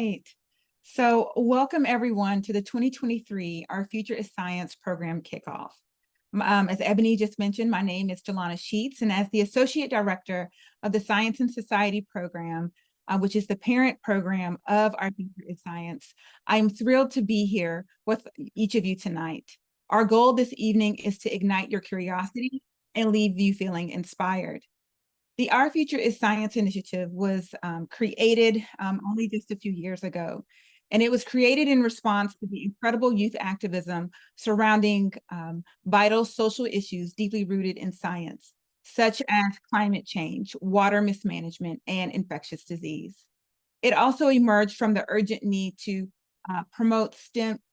right. So welcome everyone to the 2023 Our Future is Science program kickoff. As Ebony just mentioned, my name is Delana Sheets, and as the Associate Director of the Science and Society program, which is the parent program of Our Future is Science, I'm thrilled to be here with each of you tonight. Our goal this evening is to ignite your curiosity and leave you feeling inspired. The Our Future is Science initiative was created only just a few years ago, and it was created in response to the incredible youth activism surrounding vital social issues deeply rooted in science, such as climate change, water mismanagement, and infectious disease. It also emerged from the urgent need to promote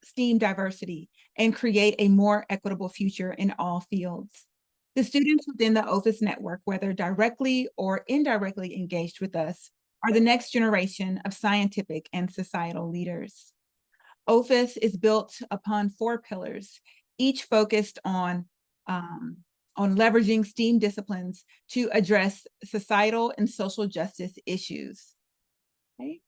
STEAM diversity and create a more equitable future in all fields. The students within the OFIS network, whether directly or indirectly engaged with us, are the next generation of scientific and societal leaders. OFIS is built upon 4 pillars, each focused on leveraging STEAM disciplines to address societal and social justice issues. Okay?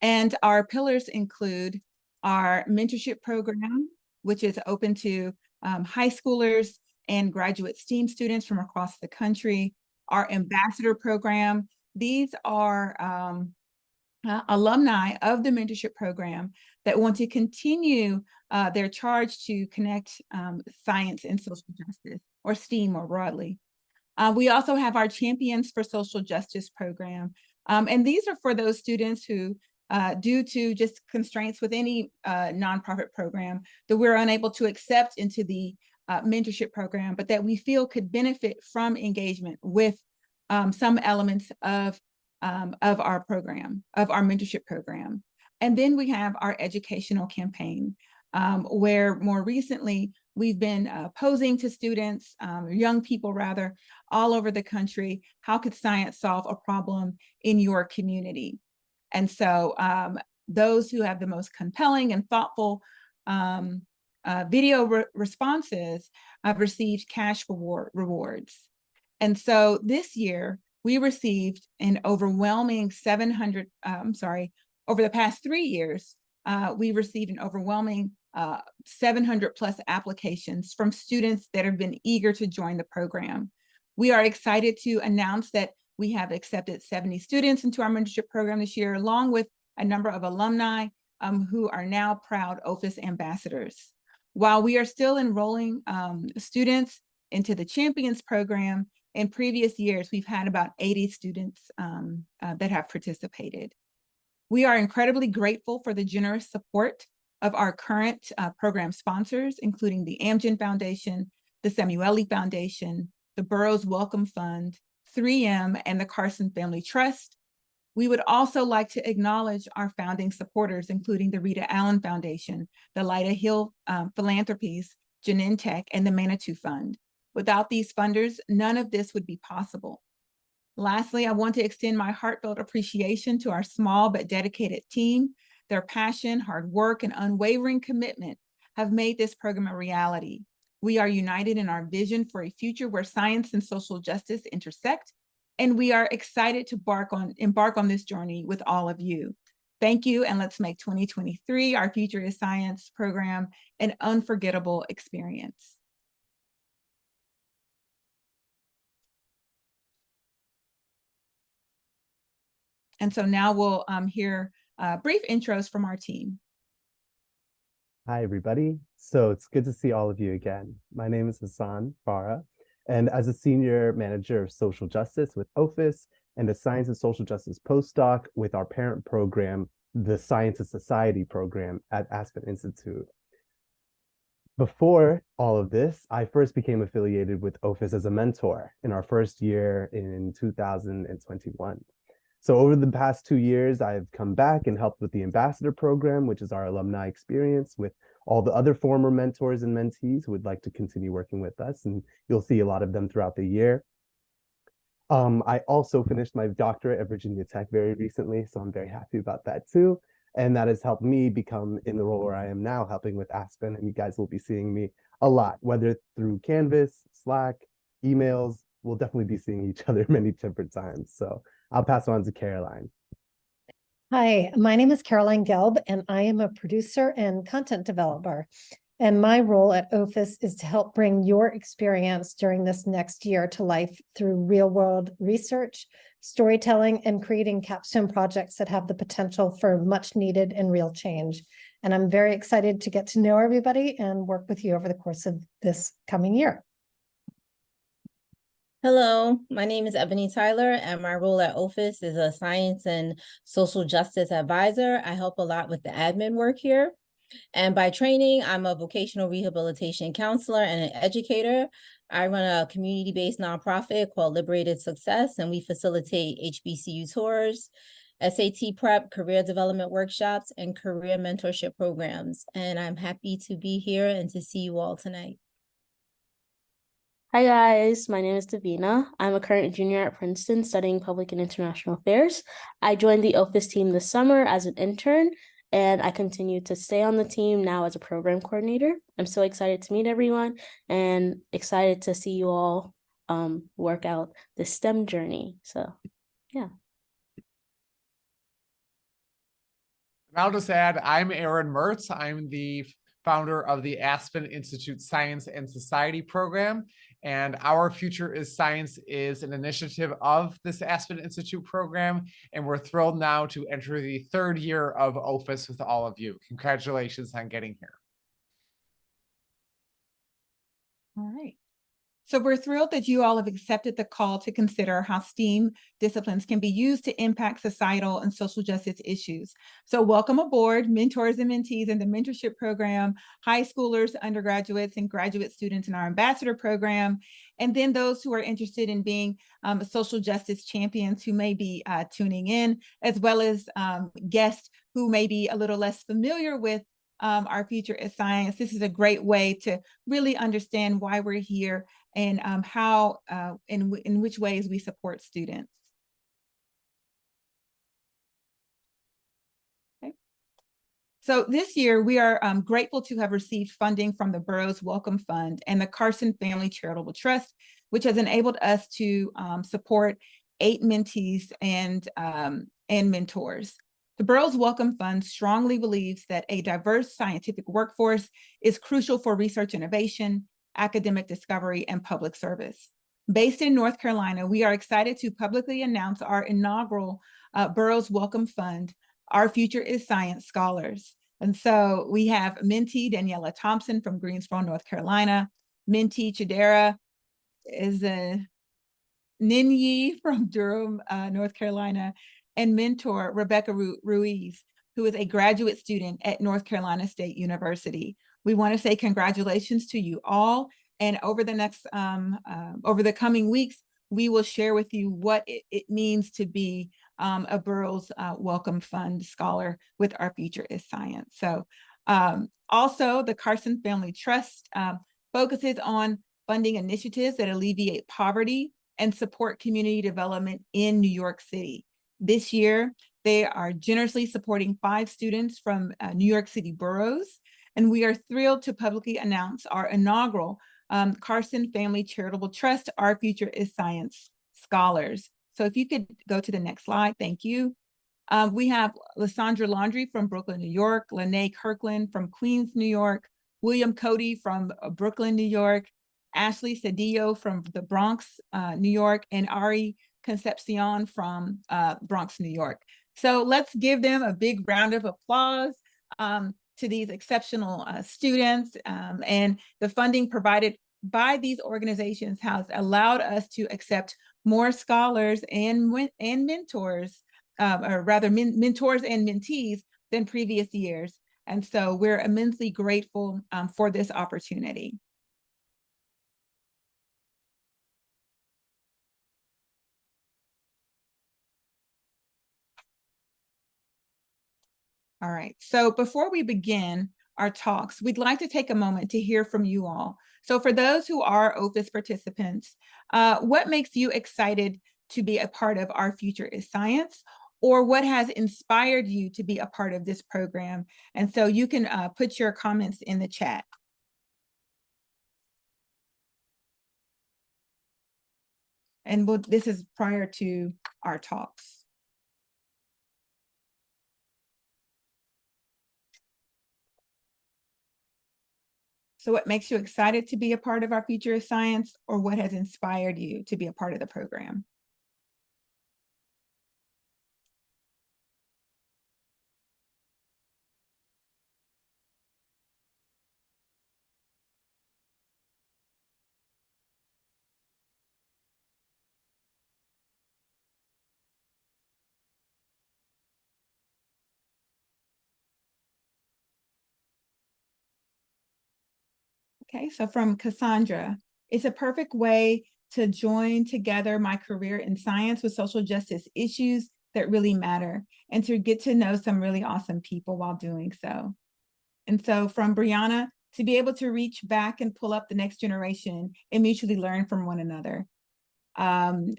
And our pillars include our mentorship program, which is open to high schoolers and graduate STEAM students from across the country. Our ambassador program, these are alumni of the mentorship program that want to continue their charge to connect science and social justice, or STEAM more broadly. We also have our Champions for Social Justice program. And these are for those students who, due to just constraints with any nonprofit program, that we're unable to accept into the mentorship program, but that we feel could benefit from engagement with some elements of our program, of our mentorship program. And then we have our educational campaign, where more recently we've been posing to students, young people rather, all over the country, how could science solve a problem in your community? And so those who have the most compelling and thoughtful video responses have received cash rewards. And so this year we received an overwhelming 700, over the past 3 years, we received an overwhelming 700 plus applications from students that have been eager to join the program. We are excited to announce that we have accepted 70 students into our mentorship program this year, along with a number of alumni who are now proud OFIS ambassadors. While we are still enrolling students into the Champions program, in previous years, we've had about 80 students that have participated. We are incredibly grateful for the generous support of our current program sponsors, including the Amgen Foundation, the Samueli Foundation, the Burroughs Wellcome Fund, 3M, and the Carson Family Trust. We would also like to acknowledge our founding supporters, including the Rita Allen Foundation, the Lyda Hill Philanthropies, Genentech, and the Manitou Fund. Without these funders, none of this would be possible. Lastly, I want to extend my heartfelt appreciation to our small but dedicated team. Their passion, hard work, and unwavering commitment have made this program a reality. We are united in our vision for a future where science and social justice intersect, and we are excited to embark on this journey with all of you. Thank you, and let's make 2023 Our Future is Science program an unforgettable experience. And so now we'll hear brief intros from our team. Hi, everybody. So it's good to see all of you again. My name is Hassan Farah, and as a Senior Manager of Social Justice with OFIS and a Science and Social Justice postdoc with our parent program, the Science and Society program at Aspen Institute. Before all of this, I first became affiliated with OFIS as a mentor in our first year in 2021. So over the past 2 years, I've come back and helped with the ambassador program, which is our alumni experience with all the other former mentors and mentees who would like to continue working with us. And you'll see a lot of them throughout the year. I also finished my doctorate at Virginia Tech very recently, so I'm very happy about that too. And that has helped me become in the role where I am now, helping with Aspen. And you guys will be seeing me a lot, whether through Canvas, Slack, emails. We'll definitely be seeing each other many different times. So I'll pass it on to Caroline. Hi, my name is Caroline Gelb, and I am a producer and content developer. And my role at OFIS is to help bring your experience during this next year to life through real-world research, storytelling, and creating capstone projects that have the potential for much needed and real change. And I'm very excited to get to know everybody and work with you over the course of this coming year. Hello, my name is Ebony Tyler, and my role at OFIS is a science and social justice advisor. I help a lot with the admin work here. And by training, I'm a vocational rehabilitation counselor and an educator. I run a community-based nonprofit called Liberated Success, and we facilitate HBCU tours, SAT prep, career development workshops, and career mentorship programs. And I'm happy to be here and to see you all tonight. Hi guys, my name is Davina. I'm a current junior at Princeton studying public and international affairs. I joined the OFIS team this summer as an intern, and I continue to stay on the team now as a program coordinator. I'm so excited to meet everyone and excited to see you all work out the STEM journey. So, yeah. I'll just add, I'm Aaron Mertz. I'm the founder of the Aspen Institute Science and Society program. And Our Future is Science is an initiative of this Aspen Institute program. And we're thrilled now to enter the third year of OFIS with all of you. Congratulations on getting here. All right. So we're thrilled that you all have accepted the call to consider how STEAM disciplines can be used to impact societal and social justice issues. So welcome aboard, mentors and mentees in the Mentorship Program, high schoolers, undergraduates, and graduate students in our ambassador program, and then those who are interested in being social justice champions who may be tuning in, as well as guests who may be a little less familiar with Our Future is Science. This is a great way to really understand why we're here and how, in which ways we support students. Okay. So this year, we are grateful to have received funding from the Burroughs Welcome Fund and the Carson Family Charitable Trust, which has enabled us to support 8 mentees and mentors. The Burroughs Welcome Fund strongly believes that a diverse scientific workforce is crucial for research innovation, academic discovery, and public service. Based in North Carolina, we are excited to publicly announce our inaugural Burroughs Welcome Fund, Our Future is Science Scholars. And so we have mentee Daniela Thompson from Greensboro, North Carolina, mentee Chidera is a Ninyi from Durham, North Carolina, and mentor Rebecca Ruiz, who is a graduate student at North Carolina State University. We want to say congratulations to you all. And over the coming weeks, we will share with you what it means to be a Burroughs Welcome Fund scholar with Our Future is Science. So also the Carson Family Trust focuses on funding initiatives that alleviate poverty and support community development in New York City. This year, they are generously supporting 5 students from New York City boroughs, and we are thrilled to publicly announce our inaugural Carson Family Charitable Trust, Our Future is Science Scholars. So if you could go to the next slide, thank you. We have Lysandra Laundrie from Brooklyn, New York, Lene Kirkland from Queens, New York, William Cody from Brooklyn, New York, Ashley Cedillo from the Bronx, New York, and Ari Concepcion from Bronx, New York. So let's give them a big round of applause to these exceptional students, and the funding provided by these organizations has allowed us to accept more scholars and mentors, or rather mentors and mentees than previous years. And so we're immensely grateful for this opportunity. All right, so before we begin our talks, we'd like to take a moment to hear from you all. So for those who are OFIS participants, what makes you excited to be a part of Our Future is Science? Or what has inspired you to be a part of this program? And so you can put your comments in the chat. And this is prior to our talks. So what makes you excited to be a part of our Future of Science, or what has inspired you to be a part of the program? Okay, so from Cassandra, it's a perfect way to join together my career in science with social justice issues that really matter, and to get to know some really awesome people while doing so. And so from Brianna, to be able to reach back and pull up the next generation and mutually learn from one another. And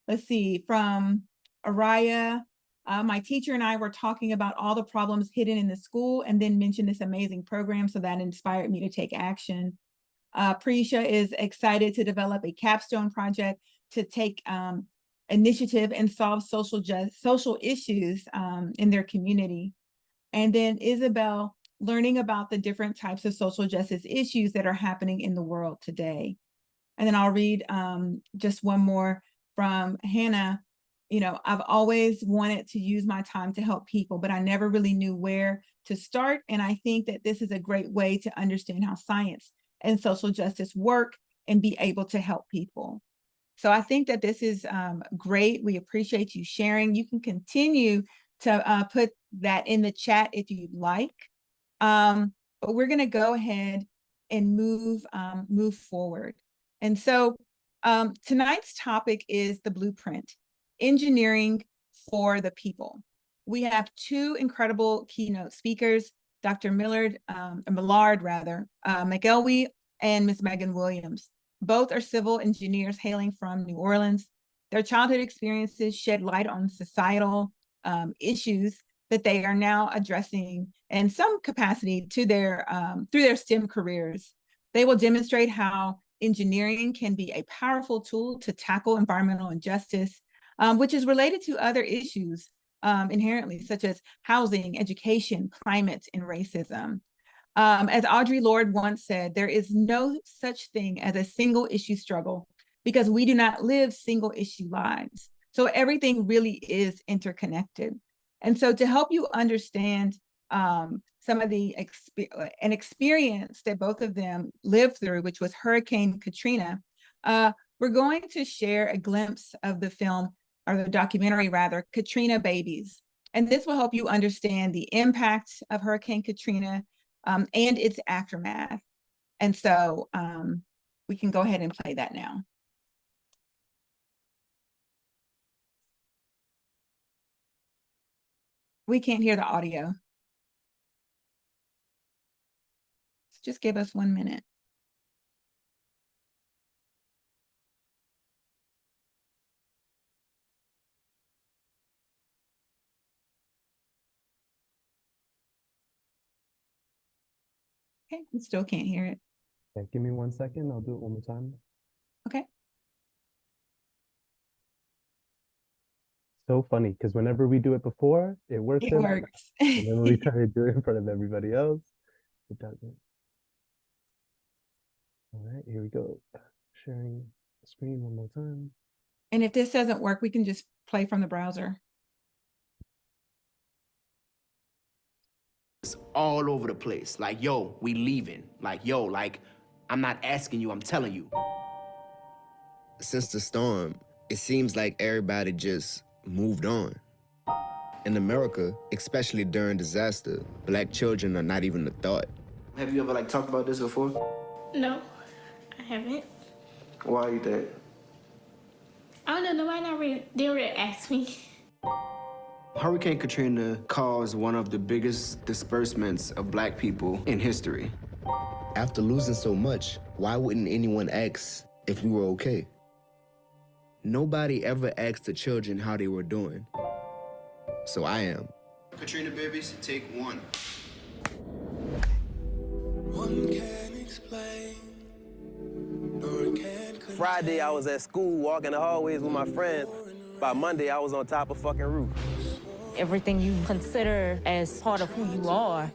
let's see, from Araya, my teacher and I were talking about all the problems hidden in the school, and then mentioned this amazing program, so that inspired me to take action. Prisha is excited to develop a capstone project to take initiative and solve social issues in their community. And then Isabel, learning about the different types of social justice issues that are happening in the world today. And then I'll read just one more from Hannah. You know, I've always wanted to use my time to help people, but I never really knew where to start. And I think that this is a great way to understand how science and social justice work and be able to help people. So I think that this is great. We appreciate you sharing. You can continue to put that in the chat if you'd like. But we're going to go ahead and move forward. And so tonight's topic is the blueprint, engineering for the people. We have two incredible keynote speakers, Dr. Millard McElwee and Ms. Meagan Williams. Both are civil engineers hailing from New Orleans. Their childhood experiences shed light on societal issues that they are now addressing in some capacity to their through their STEM careers. They will demonstrate how engineering can be a powerful tool to tackle environmental injustice, which is related to other issues inherently, such as housing, education, climate, and racism. As Audre Lorde once said, there is no such thing as a single issue struggle because we do not live single issue lives. So everything really is interconnected. And so to help you understand some of the experience that both of them lived through, which was Hurricane Katrina, we're going to share a glimpse of the film, or the documentary rather, Katrina Babies. And this will help you understand the impact of Hurricane Katrina and its aftermath. And so we can go ahead and play that now. We can't hear the audio. Just give us 1 minute. Okay, we still can't hear it. Okay, give me 1 second. I'll do it one more time. Okay. So funny, because whenever we do it before, it works. It works. And then when we try to do it in front of everybody else, it doesn't. All right, here we go. Sharing the screen one more time. And if this doesn't work, we can just play from the browser. It's all over the place. Like, yo, we leaving. Like, yo, like, I'm not asking you, I'm telling you. Since the storm, it seems like everybody just moved on. In America, especially during disaster, Black children are not even a thought. Have you ever, like, talked about this before? No, I haven't. Why are you that? I don't know, nobody didn't really ask me. Hurricane Katrina caused one of the biggest disbursements of Black people in history. After losing so much, why wouldn't anyone ask if we were okay? Nobody ever asked the children how they were doing. So I am. Katrina babies, take one. One can't explain, nor can Friday, I was at school walking the hallways with my friends. By Monday, I was on top of fucking roof. Everything you consider as part of who you are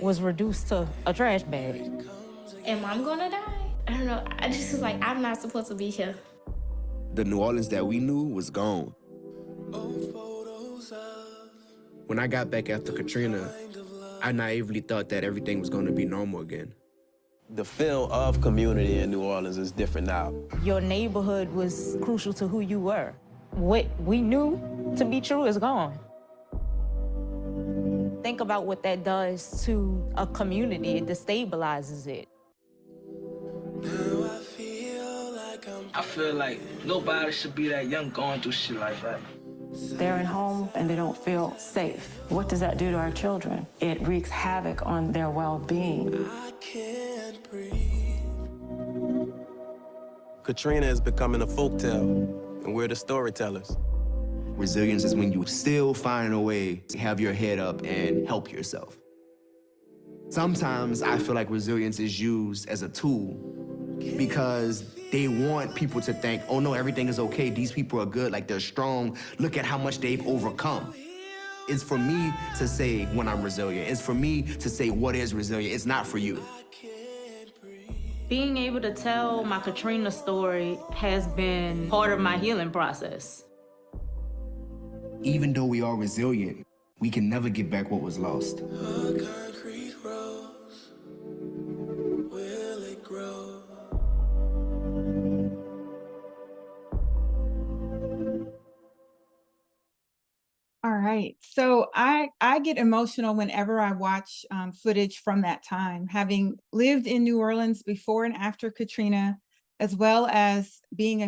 was reduced to a trash bag. Am I gonna die? I don't know. I just was like, I'm not supposed to be here. The New Orleans that we knew was gone. When I got back after Katrina, I naively thought that everything was going to be normal again. The feel of community in New Orleans is different now. Your neighborhood was crucial to who you were. What we knew to be true is gone. Think about what that does to a community. It destabilizes it. I feel like nobody should be that young going through shit like that. They're at home and they don't feel safe. What does that do to our children? It wreaks havoc on their well-being. I can't breathe. Katrina is becoming a folktale, and we're the storytellers. Resilience is when you still find a way to have your head up and help yourself. Sometimes I feel like resilience is used as a tool because they want people to think, oh no, everything is okay. These people are good, like they're strong. Look at how much they've overcome. It's for me to say when I'm resilient. It's for me to say what is resilient. It's not for you. Being able to tell my Katrina story has been part of my healing process. Even though we are resilient, we can never get back what was lost. A concrete rose, will it grow? All right. So I get emotional whenever I watch footage from that time, having lived in New Orleans before and after Katrina, as well as being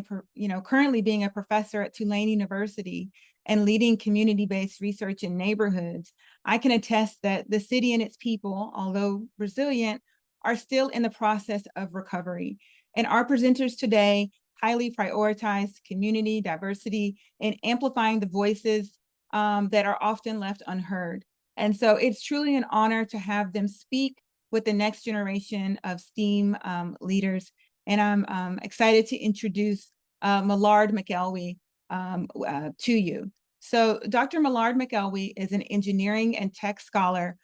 currently being a professor at Tulane University and leading community-based research in neighborhoods. I can attest that the city and its people, although resilient, are still in the process of recovery. And our presenters today highly prioritize community, diversity, and amplifying the voices that are often left unheard. And so it's truly an honor to have them speak with the next generation of STEAM leaders. And I'm excited to introduce Millard McElwee to you. So Dr. Millard McElwee is an engineering and tech scholar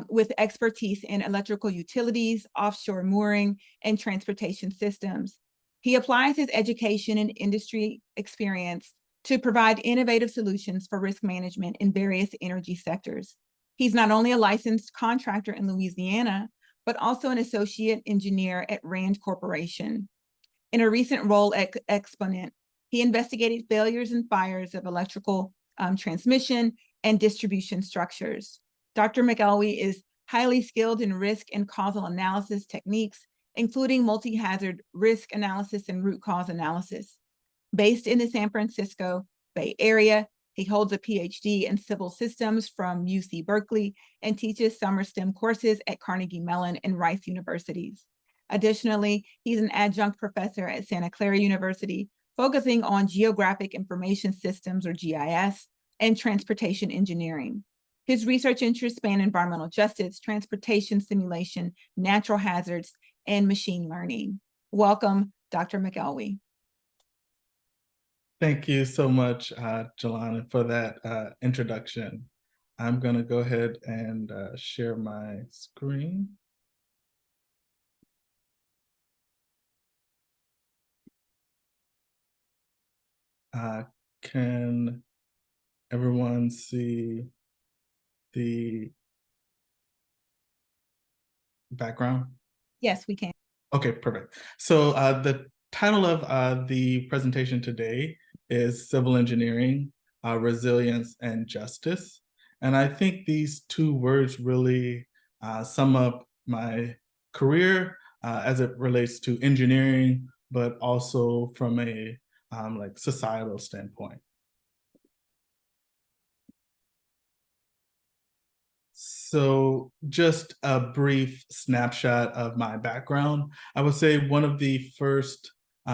with expertise in electrical utilities, offshore mooring, and transportation systems. He applies his education and industry experience to provide innovative solutions for risk management in various energy sectors. He's not only a licensed contractor in Louisiana, but also an associate engineer at Rand Corporation. In a recent role at Exponent, he investigated failures and fires of electrical transmission and distribution structures. Dr. McElwee is highly skilled in risk and causal analysis techniques, including multi-hazard risk analysis and root cause analysis. Based in the San Francisco Bay Area, he holds a PhD in civil systems from UC Berkeley and teaches summer STEM courses at Carnegie Mellon and Rice universities. Additionally, he's an adjunct professor at Santa Clara University, focusing on geographic information systems, or GIS, and transportation engineering. His research interests span environmental justice, transportation simulation, natural hazards, and machine learning. Welcome, Dr. McElwee. Thank you so much, Jelana, for that introduction. I'm going to go ahead and share my screen. Can everyone see the background? Yes, we can. Okay, perfect. So the title of the presentation today is Civil Engineering, Resilience, and Justice. And I think these two words really sum up my career as it relates to engineering, but also from a like societal standpoint. So just a brief snapshot of my background. I would say one of the first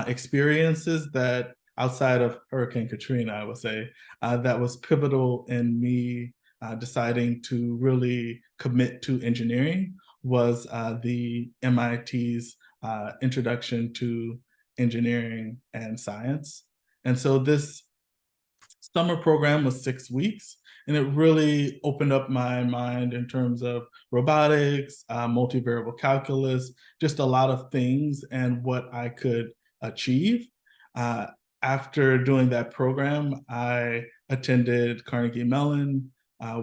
experiences that outside of Hurricane Katrina, I would say, that was pivotal in me deciding to really commit to engineering was the MIT's Introduction to Engineering and Science. And so this summer program was 6 weeks. And it really opened up my mind in terms of robotics, multivariable calculus, just a lot of things and what I could achieve. After doing that program, I attended Carnegie Mellon,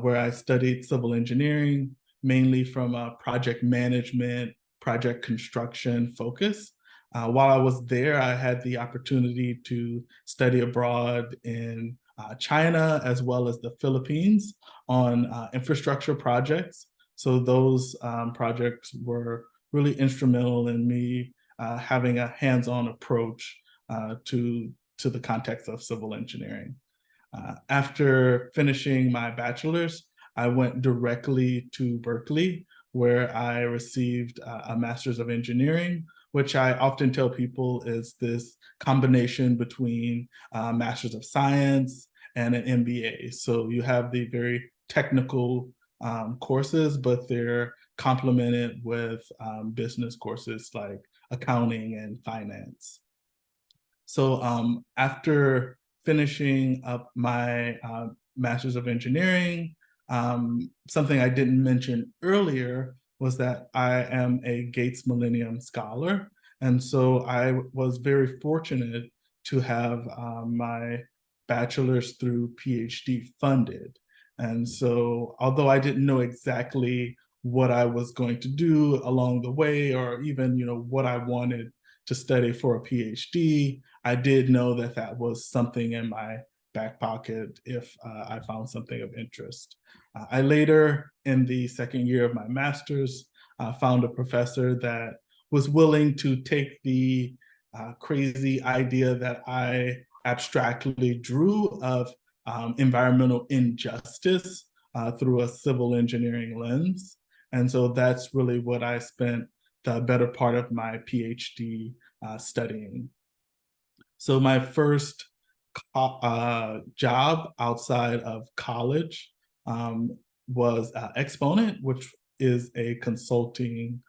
where I studied civil engineering, mainly from a project management, project construction focus. While I was there, I had the opportunity to study abroad in China as well as the Philippines on infrastructure projects. So those projects were really instrumental in me having a hands-on approach to the context of civil engineering. After finishing my bachelor's, I went directly to Berkeley, where I received a master's of engineering, which I often tell people is this combination between master's of science and an MBA. So you have the very technical courses, but they're complemented with business courses like accounting and finance. So after finishing up my master's of engineering, something I didn't mention earlier was that I am a Gates Millennium Scholar. And so I was very fortunate to have my bachelor's through PhD funded. And so although I didn't know exactly what I was going to do along the way, or even what I wanted to study for a PhD, I did know that that was something in my back pocket if I found something of interest. I later, in the second year of my master's, found a professor that was willing to take the crazy idea that I abstractly drew of environmental injustice through a civil engineering lens. And so that's really what I spent the better part of my PhD studying. So my first job outside of college was Exponent, which is a consulting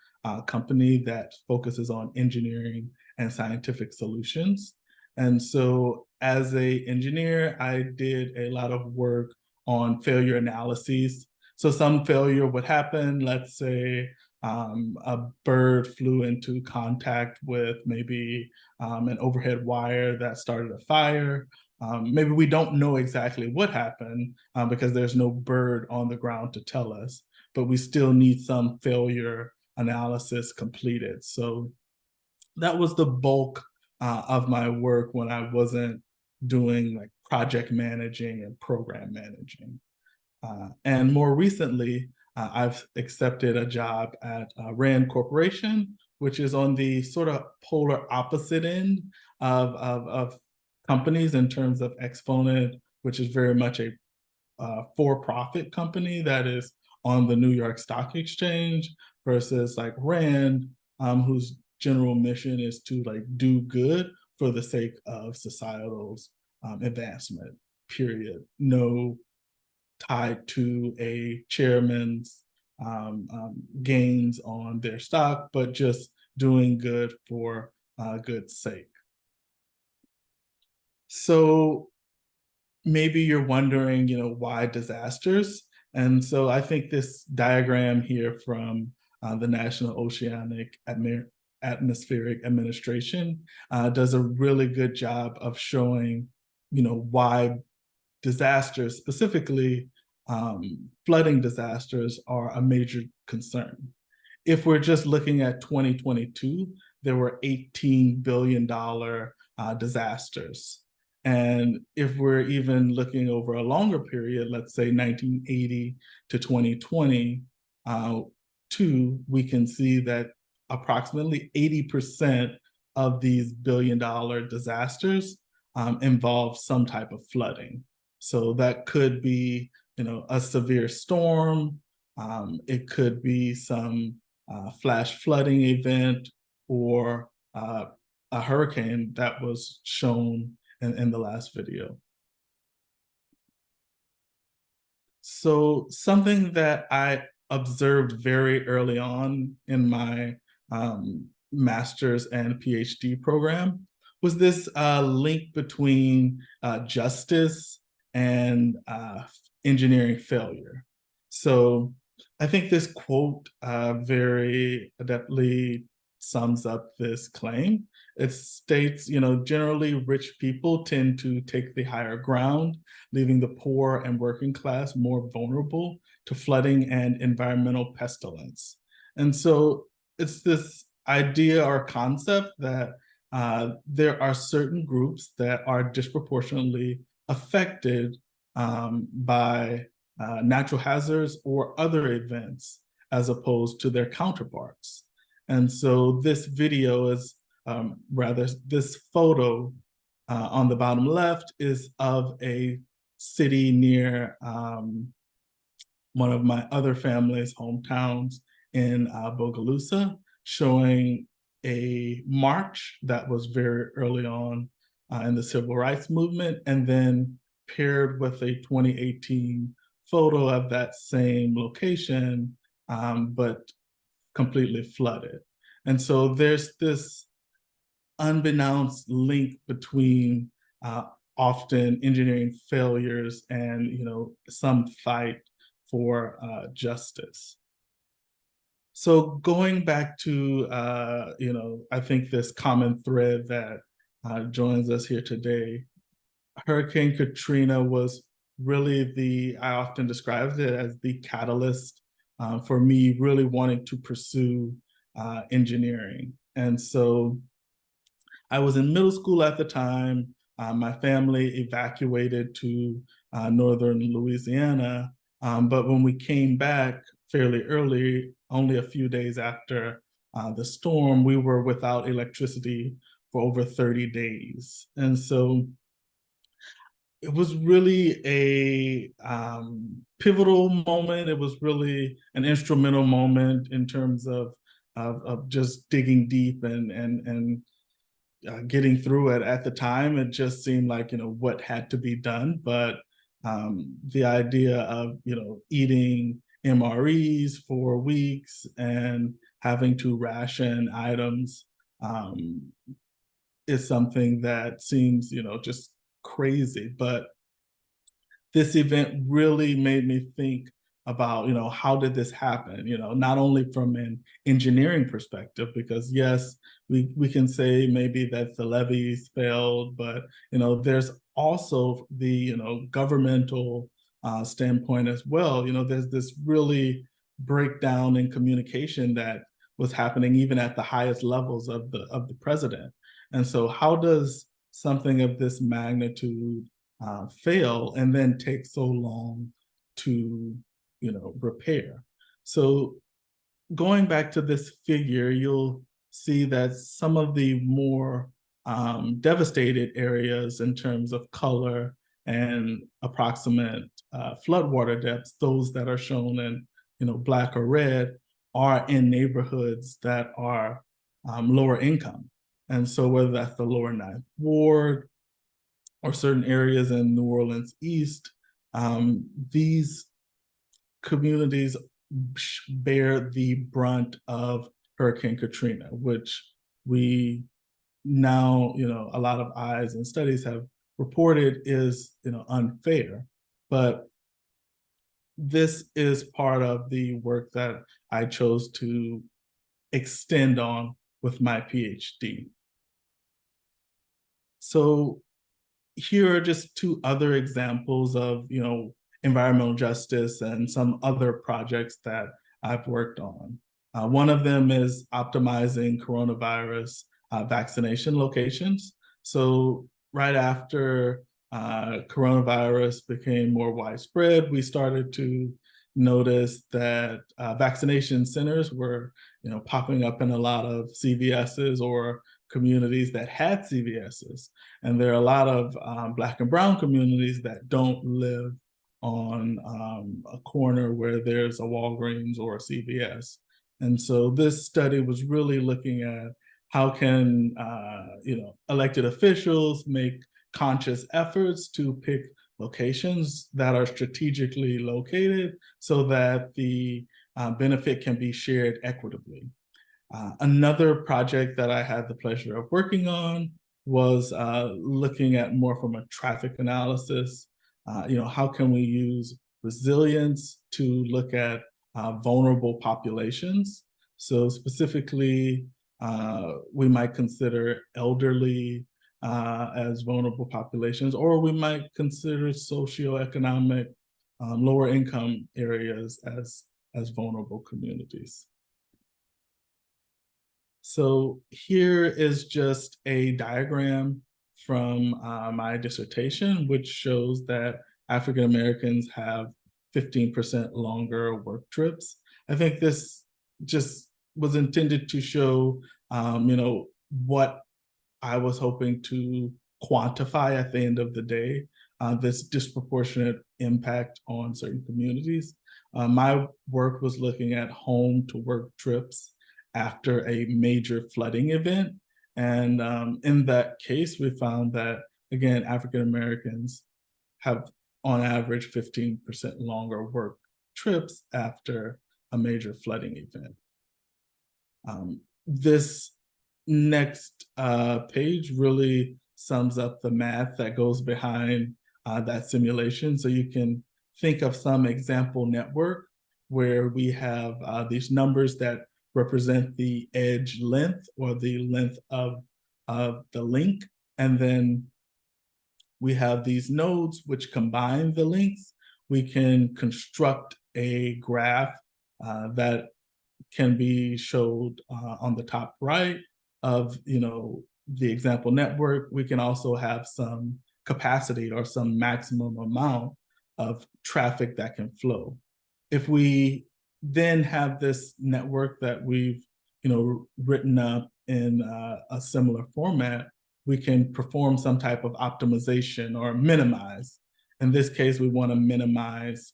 company that focuses on engineering and scientific solutions. And so as an engineer, I did a lot of work on failure analyses. So some failure would happen, let's say a bird flew into contact with maybe an overhead wire that started a fire. Maybe we don't know exactly what happened because there's no bird on the ground to tell us, but we still need some failure analysis completed. So that was the bulk of my work when I wasn't doing like project managing and program managing. And more recently, I've accepted a job at Rand Corporation, which is on the sort of polar opposite end of companies in terms of Exponent, which is very much a for-profit company that is on the New York Stock Exchange, versus like Rand, whose general mission is to like do good for the sake of societal's advancement, period. No tied to a chairman's gains on their stock, but just doing good for good's sake. So maybe you're wondering, why disasters? And so I think this diagram here from the National Oceanic Atmospheric Administration does a really good job of showing, why disasters, specifically flooding disasters, are a major concern. If we're just looking at 2022, there were $18 billion disasters. And if we're even looking over a longer period, let's say 1980 to 2020, we can see that approximately 80% of these billion-dollar disasters involve some type of flooding. So that could be, a severe storm. It could be some flash flooding event, or a hurricane that was shown in the last video. So something that I observed very early on in my master's and PhD program was this link between justice and engineering failure. So I think this quote very adeptly sums up this claim. It states, generally rich people tend to take the higher ground, leaving the poor and working class more vulnerable to flooding and environmental pestilence. And so it's this idea or concept that there are certain groups that are disproportionately affected by natural hazards or other events as opposed to their counterparts. And so this video is, this photo on the bottom left is of a city near one of my other family's hometowns in Bogalusa, showing a march that was very early on in the civil rights movement, and then paired with a 2018 photo of that same location, but completely flooded. And so there's this unbeknownst link between often engineering failures and some fight for justice. So going back to I think this common thread that joins us here today, Hurricane Katrina was really I often describe it as the catalyst for me really wanting to pursue engineering. And so I was in middle school at the time. My family evacuated to northern Louisiana, but when we came back fairly early, only a few days after the storm, we were without electricity for over 30 days. And so it was really a pivotal moment. It was really an instrumental moment in terms of just digging deep and getting through it. At the time, it just seemed like what had to be done. But the idea of eating MREs for weeks and having to ration items is something that seems just crazy. But this event really made me think about how did this happen, not only from an engineering perspective, because yes, we can say maybe that the levees failed, but there's also the governmental standpoint as well. There's this really breakdown in communication that was happening even at the highest levels of the president. And so how does something of this magnitude fail and then take so long to repair? So going back to this figure, you'll see that some of the more devastated areas in terms of color and approximate floodwater depths, those that are shown in black or red, are in neighborhoods that are lower income. And so whether that's the lower Ninth Ward or certain areas in New Orleans East, these communities bear the brunt of Hurricane Katrina, which we now, a lot of eyes and studies have reported is, unfair. But this is part of the work that I chose to extend on with my PhD. So here are just two other examples of, environmental justice and some other projects that I've worked on. One of them is optimizing coronavirus vaccination locations. So right after coronavirus became more widespread, we started to notice that vaccination centers were, popping up in a lot of CVSs or communities that had CVSs. And there are a lot of Black and Brown communities that don't live on a corner where there's a Walgreens or a CVS. And so this study was really looking at how can elected officials make conscious efforts to pick locations that are strategically located so that the benefit can be shared equitably. Another project that I had the pleasure of working on was looking at more from a traffic analysis. How can we use resilience to look at vulnerable populations. So specifically, we might consider elderly as vulnerable populations, or we might consider socioeconomic lower income areas as vulnerable communities. So here is just a diagram from my dissertation, which shows that African Americans have 15% longer work trips. I think this just was intended to show, what I was hoping to quantify at the end of the day, this disproportionate impact on certain communities. My work was looking at home to work trips after a major flooding event. And in that case, we found that, again, African Americans have on average 15% longer work trips after a major flooding event. This next page really sums up the math that goes behind that simulation. So you can think of some example network where we have these numbers that represent the edge length or the length of the link. And then we have these nodes which combine the links. We can construct a graph that can be showed on the top right of the example network. We can also have some capacity or some maximum amount of traffic that can flow. If we then have this network that we've written up in a similar format, we can perform some type of optimization or minimize. In this case, we want to minimize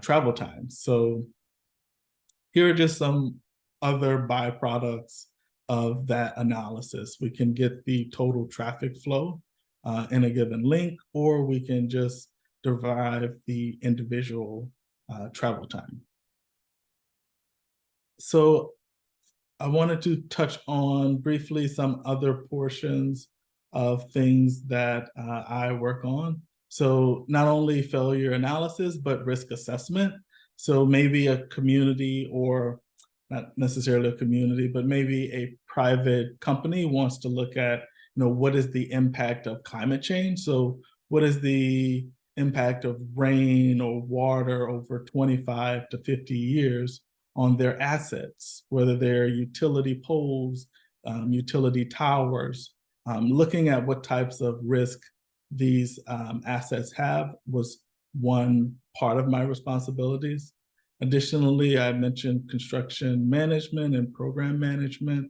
travel time. So here are just some other byproducts of that analysis. We can get the total traffic flow in a given link, or we can just derive the individual travel time. So I wanted to touch on briefly some other portions of things that I work on. So not only failure analysis, but risk assessment. So maybe a community, or not necessarily a community, but maybe a private company wants to look at, what is the impact of climate change? So what is the impact of rain or water over 25 to 50 years on their assets, whether they're utility poles, utility towers? Looking at what types of risk these assets have was one part of my responsibilities. Additionally, I mentioned construction management and program management.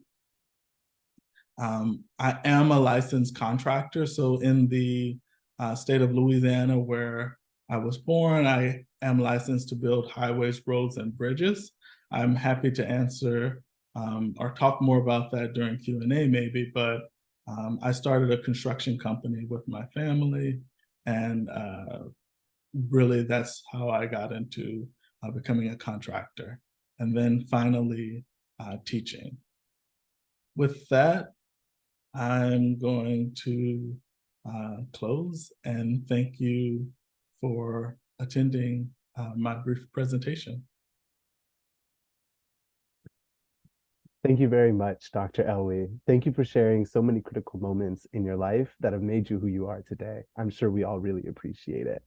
I am a licensed contractor. So in the state of Louisiana, where I was born, I am licensed to build highways, roads, and bridges. I'm happy to answer or talk more about that during Q&A maybe, but I started a construction company with my family, and really that's how I got into becoming a contractor, and then finally teaching. With that, I'm going to close and thank you for attending my brief presentation. Thank you very much, Dr. Elwee. Thank you for sharing so many critical moments in your life that have made you who you are today. I'm sure we all really appreciate it.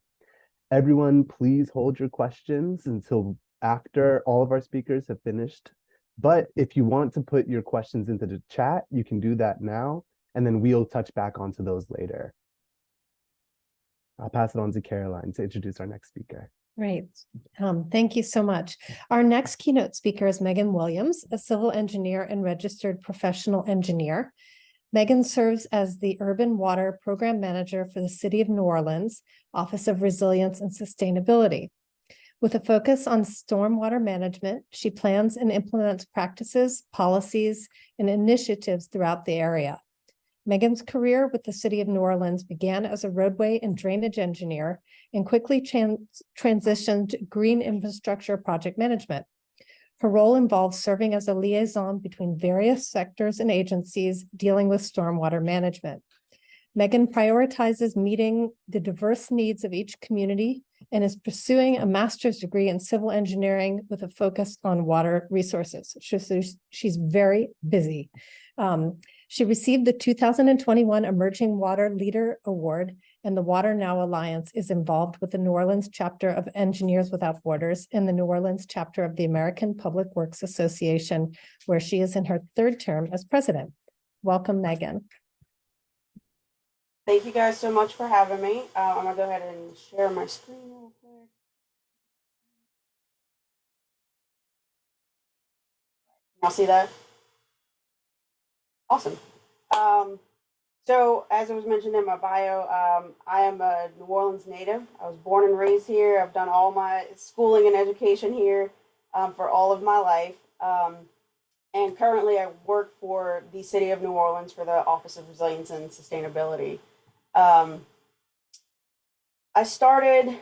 Everyone, please hold your questions until after all of our speakers have finished. But if you want to put your questions into the chat, you can do that now, and then we'll touch back onto those later. I'll pass it on to Caroline to introduce our next speaker. Great. Thank you so much. Our next keynote speaker is Meagan Williams, a civil engineer and registered professional engineer. Meagan serves as the Urban Water Program Manager for the City of New Orleans, Office of Resilience and Sustainability. With a focus on stormwater management, she plans and implements practices, policies, and initiatives throughout the area. Meagan's career with the City of New Orleans began as a roadway and drainage engineer and quickly transitioned to green infrastructure project management. Her role involves serving as a liaison between various sectors and agencies dealing with stormwater management. Meagan prioritizes meeting the diverse needs of each community and is pursuing a master's degree in civil engineering with a focus on water resources. She's very busy. She received the 2021 Emerging Water Leader Award, and the Water Now Alliance is involved with the New Orleans chapter of Engineers Without Borders and the New Orleans chapter of the American Public Works Association, where she is in her third term as president. Welcome, Meagan. Thank you guys so much for having me. I'm gonna go ahead and share my screen real quick. Y'all see that? Awesome. So as it was mentioned in my bio, I am a New Orleans native. I was born and raised here. I've done all my schooling and education here for all of my life. And currently I work for the City of New Orleans for the Office of Resilience and Sustainability. I started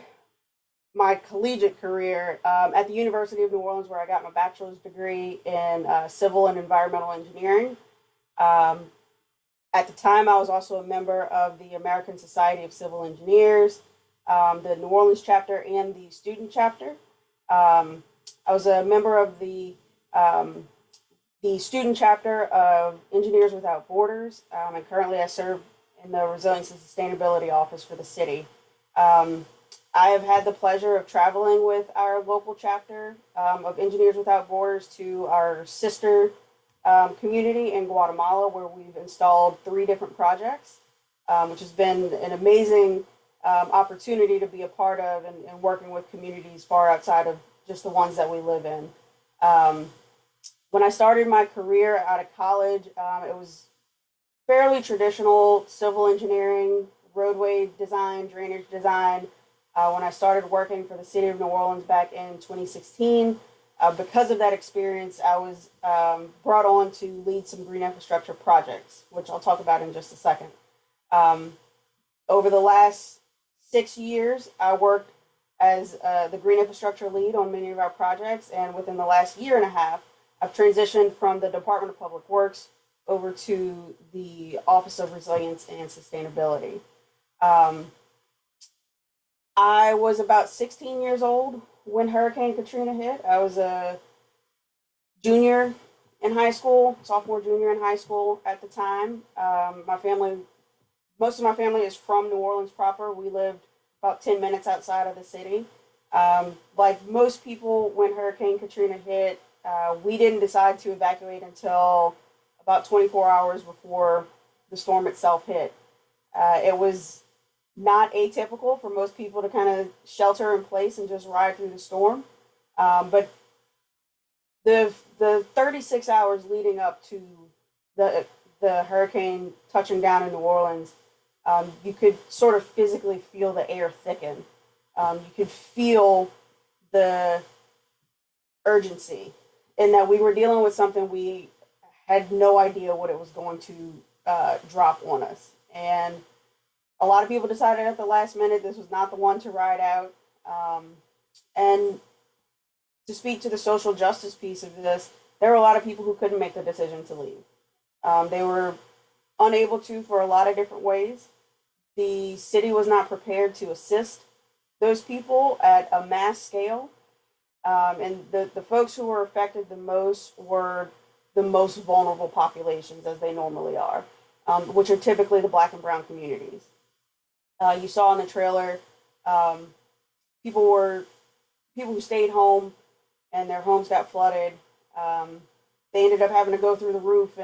my collegiate career at the University of New Orleans, where I got my bachelor's degree in civil and environmental engineering. At the time, I was also a member of the American Society of Civil Engineers, the New Orleans chapter and the student chapter. I was a member of the student chapter of Engineers Without Borders, and currently I serve in the Resilience and Sustainability Office for the city. I have had the pleasure of traveling with our local chapter of Engineers Without Borders to our sister community in Guatemala, where we've installed 3 different projects, which has been an amazing opportunity to be a part of and working with communities far outside of just the ones that we live in. When I started my career out of college, it was fairly traditional civil engineering, roadway design, drainage design. When I started working for the City of New Orleans back in 2016, because of that experience, I was brought on to lead some green infrastructure projects, which I'll talk about in just a second. Over the last 6 years, I worked as the green infrastructure lead on many of our projects, and within the last year and a half, I've transitioned from the Department of Public Works over to the Office of Resilience and Sustainability. I was about 16 years old when Hurricane Katrina hit. I was a junior in high school, sophomore, junior in high school at the time. Most of my family is from New Orleans proper. We lived about 10 minutes outside of the city. Like most people, when Hurricane Katrina hit, we didn't decide to evacuate until about 24 hours before the storm itself hit. It was not atypical for most people to kind of shelter in place and just ride through the storm. But the 36 hours leading up to the hurricane touching down in New Orleans, you could sort of physically feel the air thicken. You could feel the urgency, and that we were dealing with something we had no idea what it was going to drop on us. And a lot of people decided at the last minute this was not the one to ride out. And to speak to the social justice piece of this, there were a lot of people who couldn't make the decision to leave. They were unable to for a lot of different ways. The city was not prepared to assist those people at a mass scale. And the folks who were affected the most were the most vulnerable populations, as they normally are, which are typically the Black and brown communities. You saw in the trailer, people who stayed home and their homes got flooded. They ended up having to go through the roof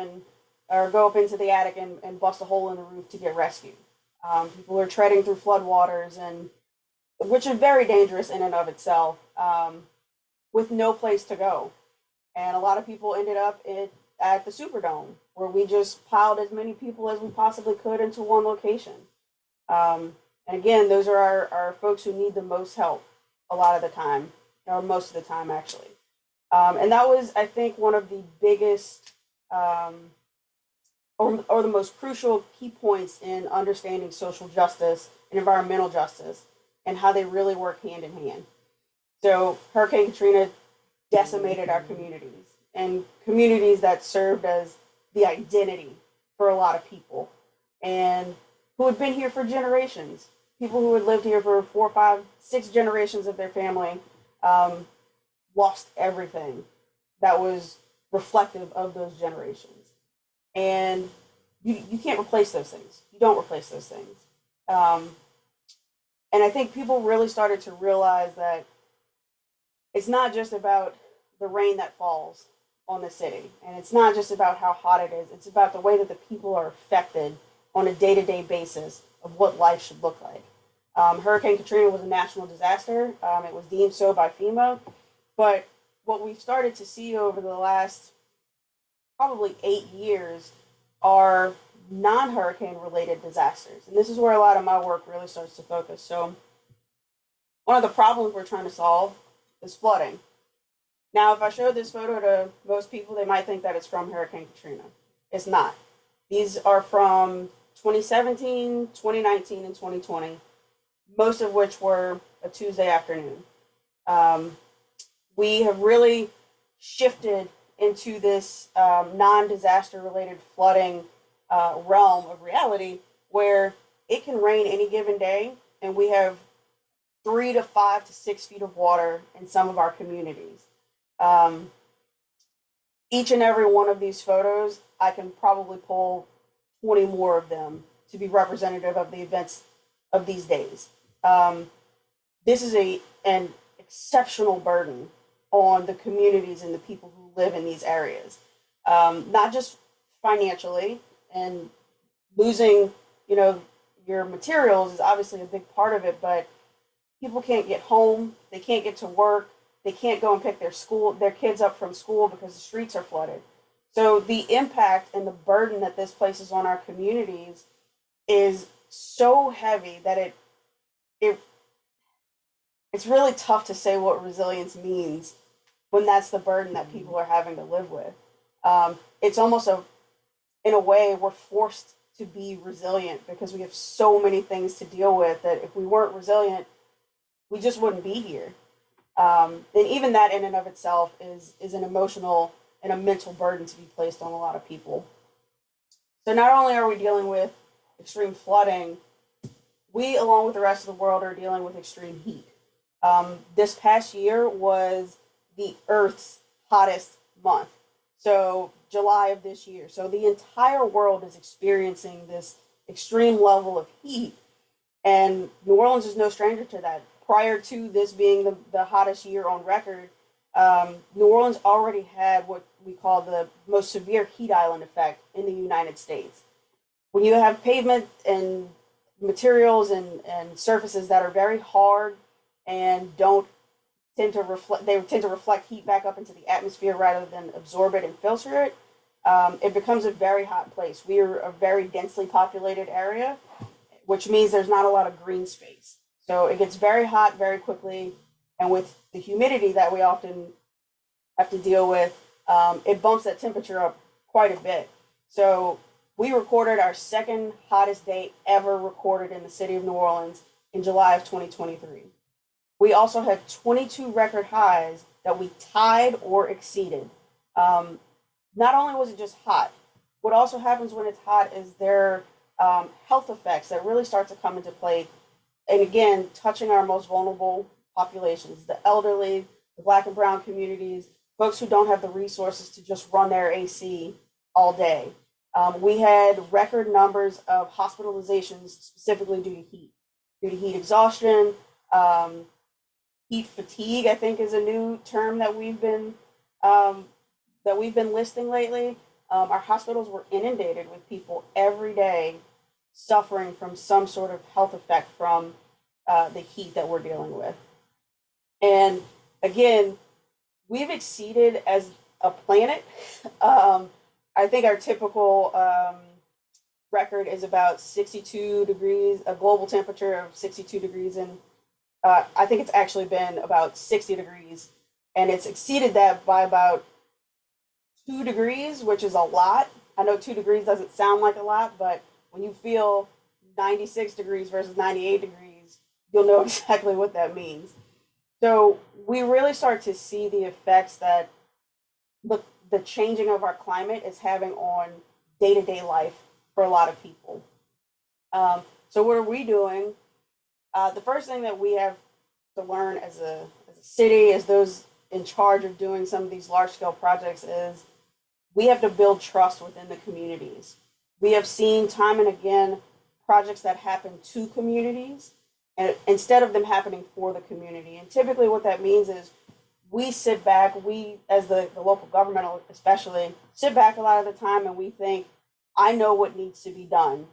or go up into the attic and bust a hole in the roof to get rescued. People are treading through floodwaters, which is very dangerous in and of itself, with no place to go. And a lot of people ended up at the Superdome, where we just piled as many people as we possibly could into one location. And again, those are our folks who need the most help a lot of the time, or most of the time, actually. And that was, I think, one of the biggest or the most crucial key points in understanding social justice and environmental justice and how they really work hand in hand. So Hurricane Katrina decimated our communities, and communities that served as the identity for a lot of people and who had been here for generations. people who had lived here for 4, 5, 6 generations of their family lost everything that was reflective of those generations. And you can't replace those things. You don't replace those things. And I think people really started to realize that it's not just about the rain that falls on the city, and it's not just about how hot it is. It's about the way that the people are affected on a day-to-day basis of what life should look like. Hurricane Katrina was a national disaster. It was deemed so by FEMA, but what we've started to see over the last probably 8 years are non-hurricane related disasters. And this is where a lot of my work really starts to focus. So one of the problems we're trying to solve is flooding. Now, if I showed this photo to most people, they might think that it's from Hurricane Katrina. It's not. These are from 2017, 2019, and 2020, most of which were a Tuesday afternoon. We have really shifted into this non-disaster related flooding realm of reality where it can rain any given day and we have 3 to 5 to 6 feet of water in some of our communities. Each and every one of these photos, I can probably pull 20 more of them to be representative of the events of these days. This is an exceptional burden on the communities and the people who live in these areas. Not just financially, and losing, your materials is obviously a big part of it, but people can't get home, they can't get to work, they can't go and pick their kids up from school because the streets are flooded. So the impact and the burden that this places on our communities is so heavy that it's really tough to say what resilience means when that's the burden that people are having to live with. It's almost in a way, we're forced to be resilient because we have so many things to deal with that if we weren't resilient, we just wouldn't be here. And even that in and of itself is an emotional and a mental burden to be placed on a lot of people. So not only are we dealing with extreme flooding, we, along with the rest of the world, are dealing with extreme heat. This past year was the Earth's hottest month. So July of this year. So the entire world is experiencing this extreme level of heat. And New Orleans is no stranger to that. Prior to this being the hottest year on record, New Orleans already had what we call the most severe heat island effect in the United States. When you have pavement and materials and surfaces that are very hard and don't tend to reflect heat back up into the atmosphere rather than absorb it and filter it, it becomes a very hot place. We are a very densely populated area, which means there's not a lot of green space. So it gets very hot very quickly, and with the humidity that we often have to deal with, it bumps that temperature up quite a bit. So we recorded our second hottest day ever recorded in the city of New Orleans in July of 2023. We also had 22 record highs that we tied or exceeded. Not only was it just hot, what also happens when it's hot is there are health effects that really start to come into play. And again, touching our most vulnerable populations, the elderly, the Black and brown communities, folks who don't have the resources to just run their AC all day. We had record numbers of hospitalizations specifically due to heat exhaustion, heat fatigue, I think, is a new term that we've been listing lately. Our hospitals were inundated with people every day suffering from some sort of health effect from the heat that we're dealing with. And again, we've exceeded as a planet. I think our typical record is about 62 degrees, a global temperature of 62 degrees. And I think it's actually been about 60 degrees. And it's exceeded that by about 2 degrees, which is a lot. I know 2 degrees doesn't sound like a lot, but when you feel 96 degrees versus 98 degrees, you'll know exactly what that means. So we really start to see the effects that the changing of our climate is having on day-to-day life for a lot of people. So what are we doing The first thing that we have to learn as a city, as those in charge of doing some of these large scale projects, is we have to build trust within the communities. We have seen time and again projects that happen to communities and instead of them happening for the community. And typically what that means is we sit back, we as the local government especially, sit back a lot of the time and we think, I know what needs to be done.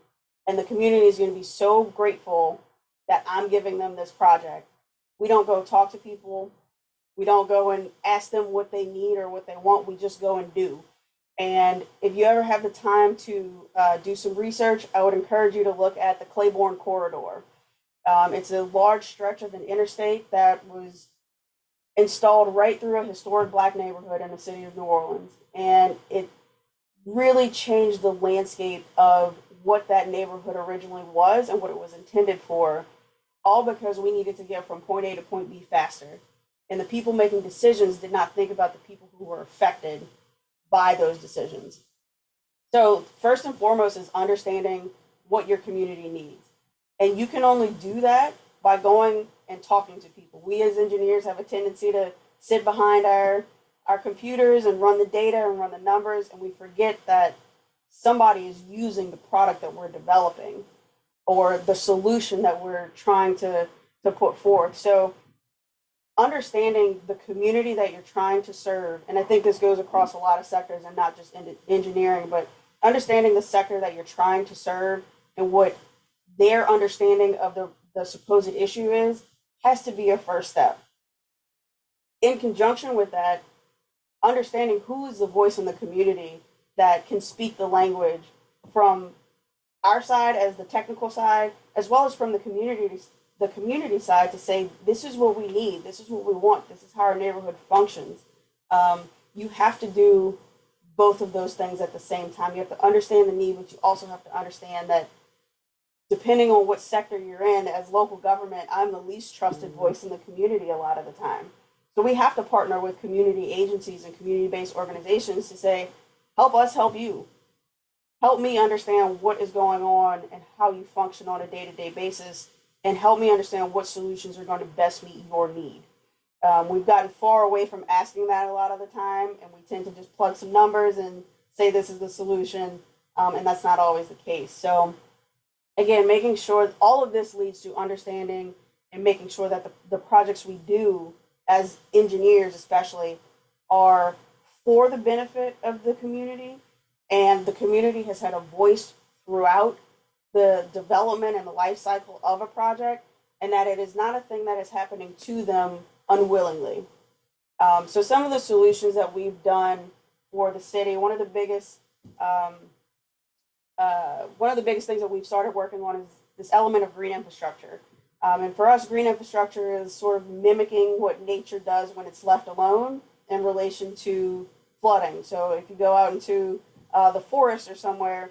And the community is going to be so grateful that I'm giving them this project. We don't go talk to people. We don't go and ask them what they need or what they want. We just go and do. And if you ever have the time to do some research, I would encourage you to look at the Claiborne Corridor. It's a large stretch of an interstate that was installed right through a historic Black neighborhood in the city of New Orleans. And it really changed the landscape of what that neighborhood originally was and what it was intended for, all because we needed to get from point A to point B faster. And the people making decisions did not think about the people who were affected by those decisions. So first and foremost is understanding what your community needs. And you can only do that by going and talking to people. We as engineers have a tendency to sit behind our computers and run the data and run the numbers, and we forget that somebody is using the product that we're developing or the solution that we're trying to put forth. So understanding the community that you're trying to serve, and I think this goes across a lot of sectors and not just in engineering, but understanding the sector that you're trying to serve and what their understanding of the supposed issue is has to be a first step. In conjunction with that, understanding who is the voice in the community that can speak the language from our side as the technical side, as well as from the community side to say, this is what we need, this is what we want, this is how our neighborhood functions. You have to do both of those things at the same time. You have to understand the need, but you also have to understand that depending on what sector you're in, as local government, I'm the least trusted voice in the community a lot of the time. So we have to partner with community agencies and community-based organizations to say, help us help you. Help me understand what is going on and how you function on a day-to-day basis, and help me understand what solutions are going to best meet your need. We've gotten far away from asking that a lot of the time, and we tend to just plug some numbers and say this is the solution, and that's not always the case. So again, making sure all of this leads to understanding and making sure that the projects we do as engineers especially are for the benefit of the community, and the community has had a voice throughout the development and the life cycle of a project, and that it is not a thing that is happening to them unwillingly. So some of the solutions that we've done for the city, one of the biggest things that we've started working on is this element of green infrastructure. And for us, green infrastructure is sort of mimicking what nature does when it's left alone in relation to flooding. So if you go out into the forest or somewhere,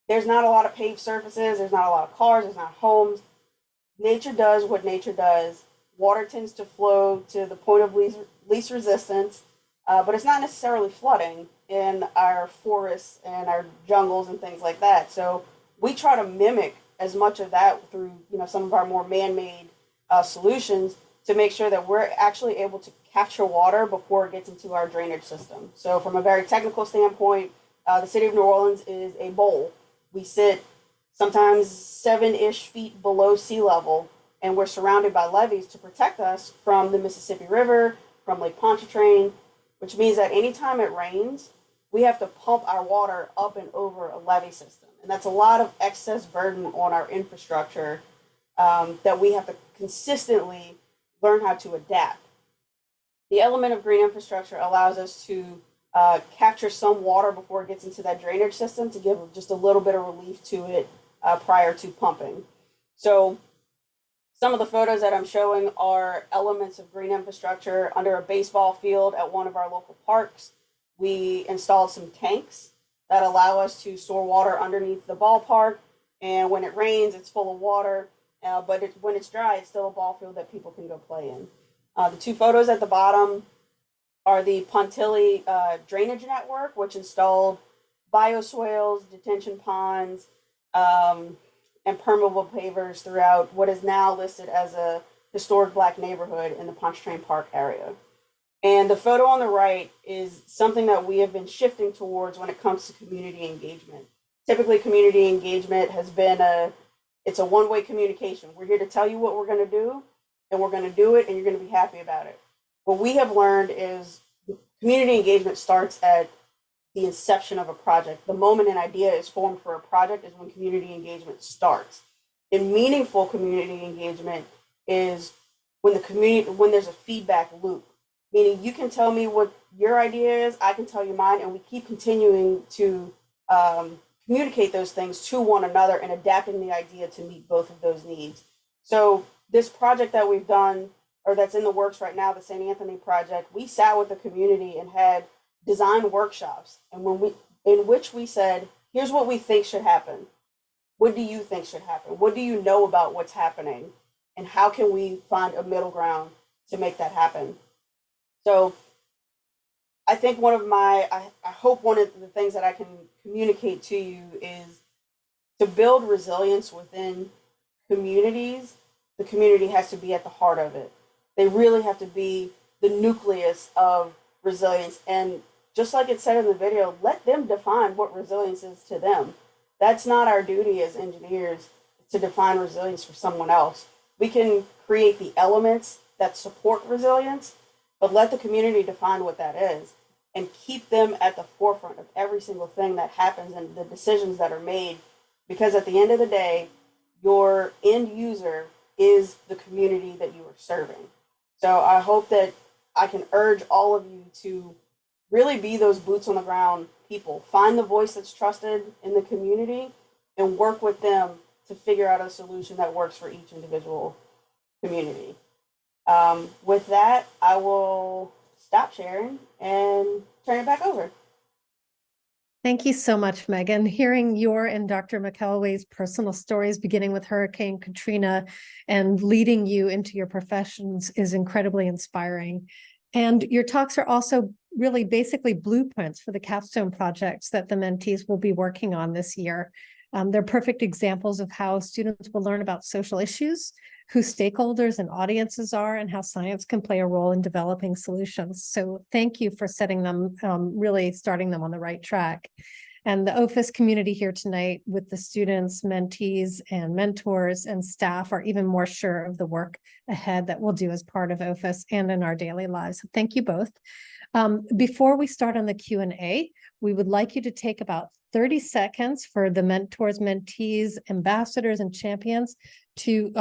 there's not a lot of paved surfaces, there's not a lot of cars, there's not homes. Nature does what nature does. Water tends to flow to the point of least resistance, but it's not necessarily flooding in our forests and our jungles and things like that. So we try to mimic as much of that through some of our more man-made solutions to make sure that we're actually able to capture water before it gets into our drainage system. So from a very technical standpoint, the city of New Orleans is a bowl. We sit sometimes 7-ish feet below sea level, and we're surrounded by levees to protect us from the Mississippi River, from Lake Pontchartrain, which means that anytime it rains, we have to pump our water up and over a levee system. And that's a lot of excess burden on our infrastructure that we have to consistently learn how to adapt. The element of green infrastructure allows us to capture some water before it gets into that drainage system to give just a little bit of relief to it prior to pumping. So some of the photos that I'm showing are elements of green infrastructure under a baseball field at one of our local parks. We installed some tanks that allow us to store water underneath the ballpark, and when it rains, it's full of water, but when it's dry, it's still a ball field that people can go play in. The two photos at the bottom are the Pontilli drainage network, which installed bioswales, detention ponds, and permeable pavers throughout what is now listed as a historic Black neighborhood in the Pontchartrain Park area. And the photo on the right is something that we have been shifting towards when it comes to community engagement. Typically, community engagement has been it's a one-way communication. We're here to tell you what we're going to do, and we're going to do it, and you're going to be happy about it. What we have learned is community engagement starts at the inception of a project. The moment an idea is formed for a project is when community engagement starts. And meaningful community engagement is when there's a feedback loop, meaning you can tell me what your idea is, I can tell you mine, and we keep continuing to communicate those things to one another and adapting the idea to meet both of those needs. So this project that we've done, or that's in the works right now, the St. Anthony project, we sat with the community and had design workshops, and in which we said, here's what we think should happen. What do you think should happen? What do you know about what's happening? And how can we find a middle ground to make that happen? So I think I hope one of the things that I can communicate to you is to build resilience within communities. The community has to be at the heart of it. They really have to be the nucleus of resilience. And just like it said in the video, let them define what resilience is to them. That's not our duty as engineers to define resilience for someone else. We can create the elements that support resilience, but let the community define what that is and keep them at the forefront of every single thing that happens and the decisions that are made. Because at the end of the day, your end user is the community that you are serving. So I hope that I can urge all of you to really be those boots on the ground people. Find the voice that's trusted in the community and work with them to figure out a solution that works for each individual community. With that, I will stop sharing and turn it back over. Thank you so much, Meagan. Hearing your and Dr. McElwee's personal stories, beginning with Hurricane Katrina and leading you into your professions, is incredibly inspiring. And your talks are also really basically blueprints for the capstone projects that the mentees will be working on this year. They're perfect examples of how students will learn about social issues, who stakeholders and audiences are, and how science can play a role in developing solutions. So thank you for setting them, really starting them on the right track. And the OFIS community here tonight with the students, mentees, and mentors and staff are even more sure of the work ahead that we'll do as part of OFIS and in our daily lives. So thank you both. Before we start on the Q&A, we would like you to take about 30 seconds for the mentors, mentees, ambassadors, and champions to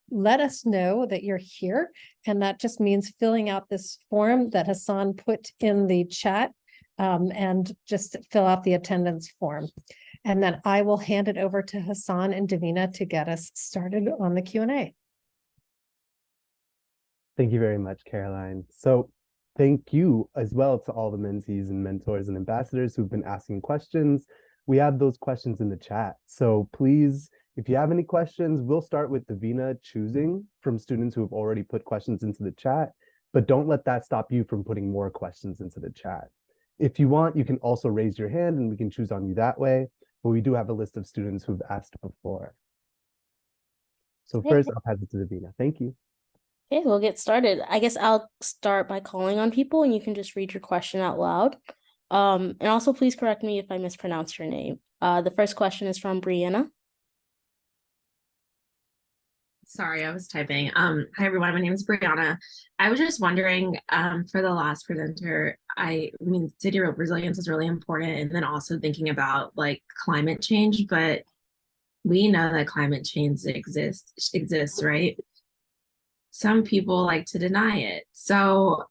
let us know that you're here. And that just means filling out this form that Hassan put in the chat, and just fill out the attendance form. And then I will hand it over to Hassan and Davina to get us started on the Q&A. Thank you very much, Caroline. So thank you as well to all the mentees and mentors and ambassadors who've been asking questions. We have those questions in the chat. So please, if you have any questions, we'll start with Davina choosing from students who have already put questions into the chat, but don't let that stop you from putting more questions into the chat. If you want, you can also raise your hand and we can choose on you that way, but we do have a list of students who've asked before. So first, I'll pass it to Davina. Thank you. Okay, we'll get started. I guess I'll start by calling on people and you can just read your question out loud. And also please correct me if I mispronounce your name. The first question is from Brianna. Sorry, I was typing. Hi everyone, my name is Brianna. I was just wondering, for the last presenter, I mean, city resilience is really important, and then also thinking about like climate change, but we know that climate change exists, right? Some people like to deny it. So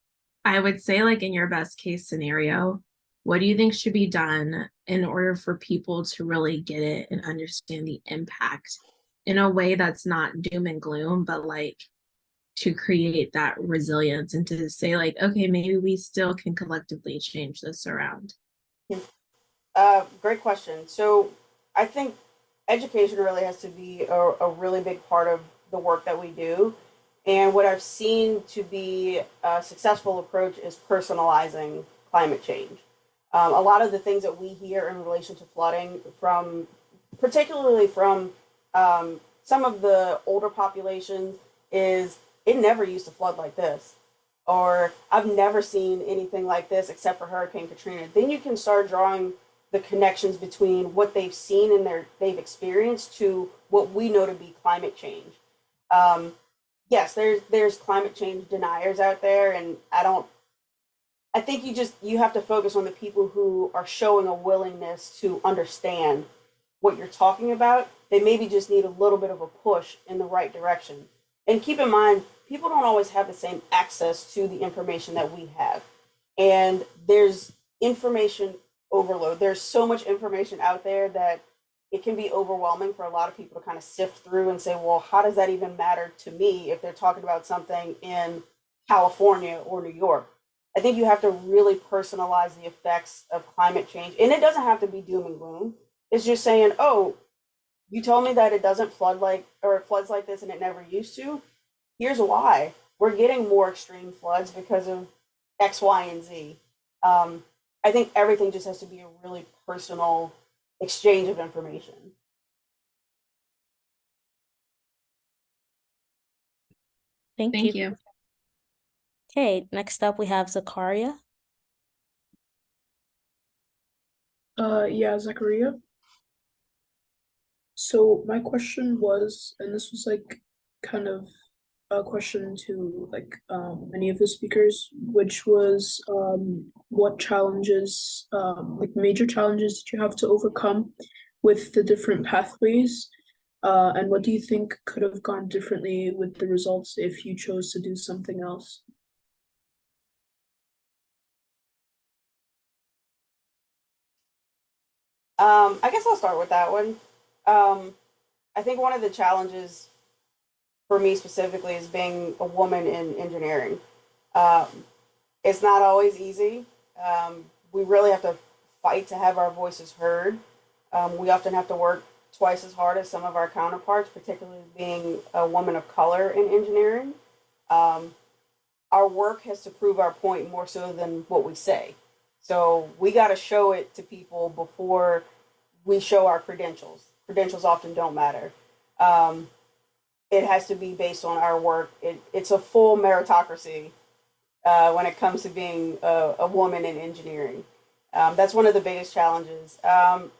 I would say, like, in your best case scenario, what do you think should be done in order for people to really get it and understand the impact in a way that's not doom and gloom, but like to create that resilience and to say like, okay, maybe we still can collectively change this around? Great question. So I think education really has to be a really big part of the work that we do. And what I've seen to be a successful approach is personalizing climate change. A lot of the things that we hear in relation to flooding, particularly from Some of the older populations is it never used to flood like this, or I've never seen anything like this except for Hurricane Katrina. Then you can start drawing the connections between what they've seen and they've experienced to what we know to be climate change. Yes, there's climate change deniers out there, and I think you have to focus on the people who are showing a willingness to understand what you're talking about. They maybe just need a little bit of a push in the right direction. And keep in mind, people don't always have the same access to the information that we have. And there's information overload. There's so much information out there that it can be overwhelming for a lot of people to kind of sift through and say, well, how does that even matter to me if they're talking about something in California or New York? I think you have to really personalize the effects of climate change. And it doesn't have to be doom and gloom. It's just saying, oh, you told me that it doesn't flood or it floods like this and it never used to. Here's why. We're getting more extreme floods because of X, Y, and Z. I think everything just has to be a really personal exchange of information. Thank you. Okay, next up we have Zakaria. Yeah, Zachariah. So my question was, and this was like kind of a question to like many of the speakers, which was what challenges, like major challenges did you have to overcome with the different pathways? And what do you think could have gone differently with the results if you chose to do something else? I guess I'll start with that one. I think one of the challenges for me specifically is being a woman in engineering. It's not always easy. We really have to fight to have our voices heard. We often have to work twice as hard as some of our counterparts, particularly being a woman of color in engineering. Our work has to prove our point more so than what we say. So we got to show it to people before we show our credentials. Credentials often don't matter. It has to be based on our work. It's a full meritocracy when it comes to being a woman in engineering. That's one of the biggest challenges.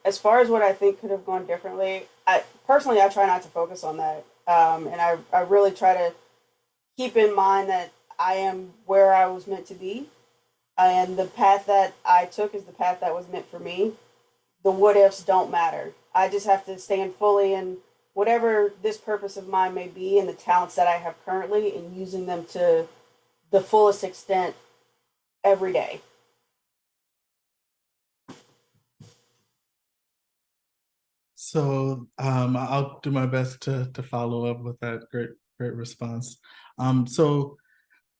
As far as what I think could have gone differently, I try not to focus on that. And I really try to keep in mind that I am where I was meant to be. And the path that I took is the path that was meant for me. The what ifs don't matter. I just have to stand fully in whatever this purpose of mine may be and the talents that I have currently, and using them to the fullest extent every day. So I'll do my best to follow up with that great response. So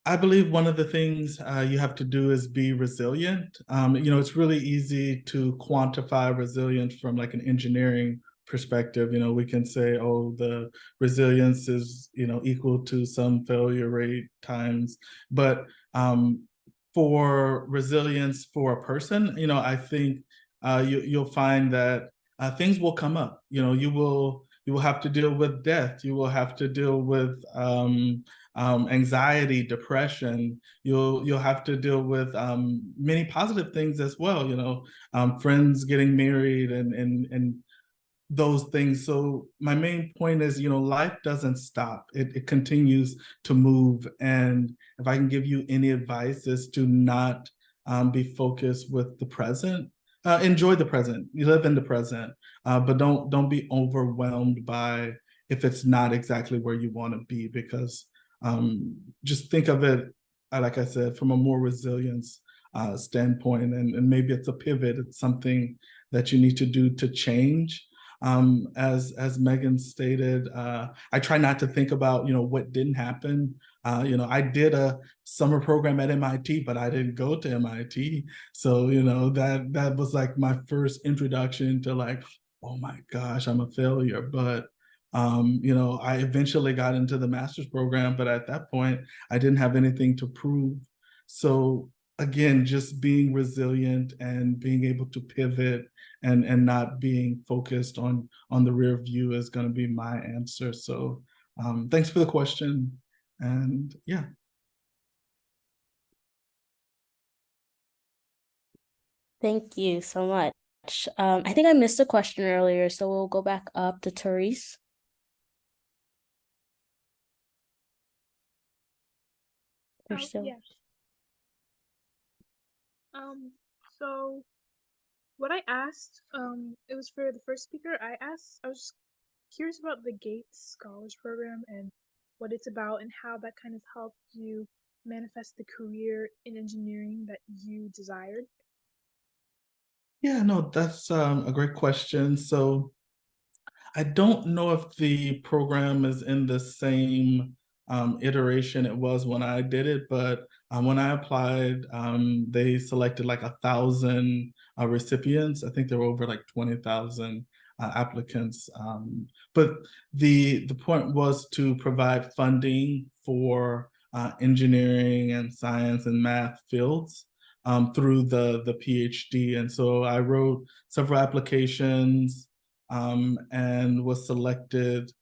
I believe one of the things you have to do is be resilient. It's really easy to quantify resilience from like an engineering perspective. We can say, oh, the resilience is, equal to some failure rate times. But for resilience for a person, I think you'll find that things will come up. You will have to deal with death. You will have to deal with anxiety, depression. You'll have to deal with many positive things as well. Friends getting married and those things. So my main point is, life doesn't stop. It continues to move. And if I can give you any advice, is to not be focused with the present. Enjoy the present. You live in the present, but don't be overwhelmed by if it's not exactly where you want to be, because just think of it, like I said, from a more resilience standpoint, and maybe it's a pivot. It's something that you need to do to change. As Meagan stated, I try not to think about what didn't happen. I did a summer program at MIT, but I didn't go to MIT. So that was like my first introduction to like, oh my gosh, I'm a failure. But I eventually got into the master's program, but at that point, I didn't have anything to prove. So again, just being resilient and being able to pivot and not being focused on the rear view is going to be my answer. So thanks for the question. And yeah. Thank you so much. I think I missed a question earlier, so we'll go back up to Therese. Yes. So what I asked, it was for the first speaker. I was curious about the Gates Scholars Program and what it's about and how that kind of helped you manifest the career in engineering that you desired. Yeah, no, that's a great question. So I don't know if the program is in the same iteration it was when I did it, but when I applied, they selected like 1,000 recipients. I think there were over like 20,000 applicants. But the point was to provide funding for engineering and science and math fields through the PhD. And so I wrote several applications and was selected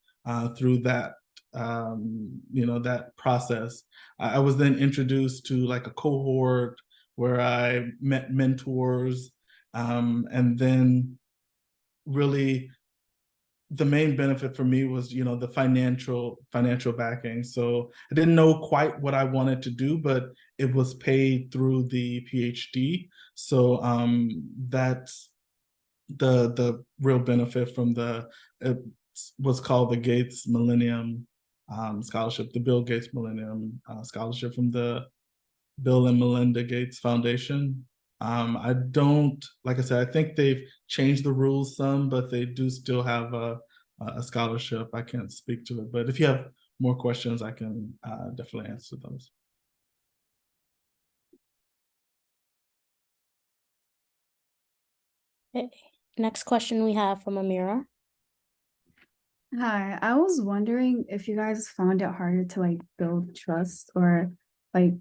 through that that process. I was then introduced to like a cohort where I met mentors, and then really the main benefit for me was the financial backing. So I didn't know quite what I wanted to do, but it was paid through the PhD. So that's the real benefit from it was called the Gates Millennium Scholarship, the Bill Gates Millennium Scholarship from the Bill and Melinda Gates Foundation. I don't, like I said, I think they've changed the rules some, but they do still have a scholarship. I can't speak to it, but if you have more questions, I can definitely answer those. Okay. Next question we have from Amira. Hi, I was wondering if you guys found it harder to like build trust or like,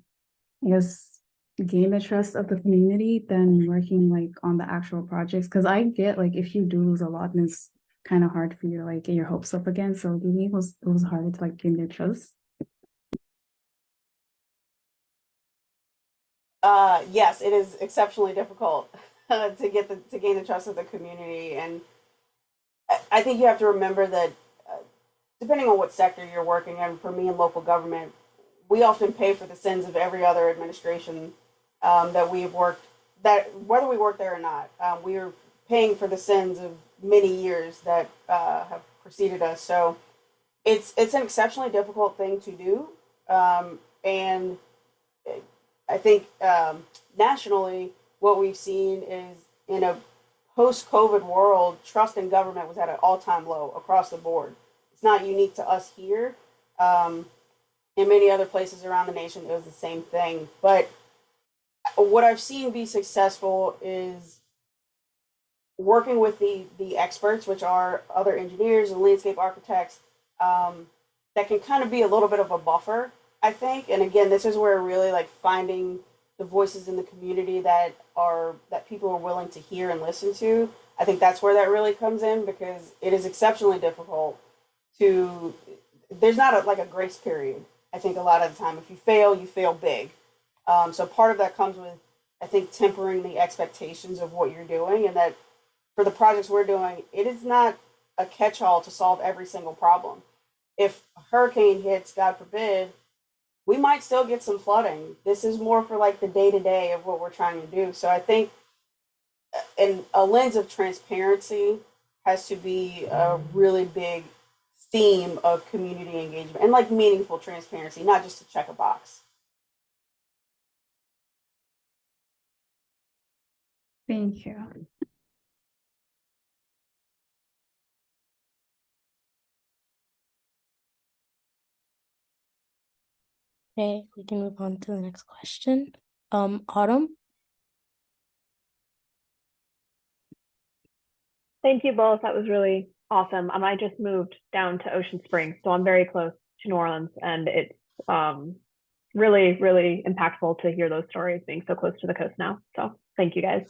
I guess, gain the trust of the community than working like on the actual projects. Because I get like if you do lose a lot, then it's kind of hard for you to like get your hopes up again. So do you think it was harder to like gain their trust? Yes, it is exceptionally difficult to gain the trust of the community, and I think you have to remember that depending on what sector you're working in, for me in local government, we often pay for the sins of every other administration that we've worked, that whether we work there or not, we are paying for the sins of many years that have preceded us. So it's an exceptionally difficult thing to do, and I think nationally, what we've seen is in a post-COVID world, trust in government was at an all-time low across the board. It's not unique to us here. In many other places around the nation, it was the same thing. But what I've seen be successful is working with the experts, which are other engineers and landscape architects, that can kind of be a little bit of a buffer, I think. And again, this is where really like finding the voices in the community that people are willing to hear and listen to. I think that's where that really comes in, because it is exceptionally difficult to, there's not like a grace period. I think a lot of the time, if you fail big. So part of that comes with, I think, tempering the expectations of what you're doing, and that for the projects we're doing, it is not a catch-all to solve every single problem. If a hurricane hits, God forbid, we might still get some flooding. This is more for like the day-to-day of what we're trying to do. So I think in a lens of transparency has to be a really big theme of community engagement, and like meaningful transparency, not just to check a box. Thank you. Okay, we can move on to the next question. Autumn. Thank you both. That was really awesome. I just moved down to Ocean Springs, so I'm very close to New Orleans, and it's really, really impactful to hear those stories being so close to the coast now. So thank you guys.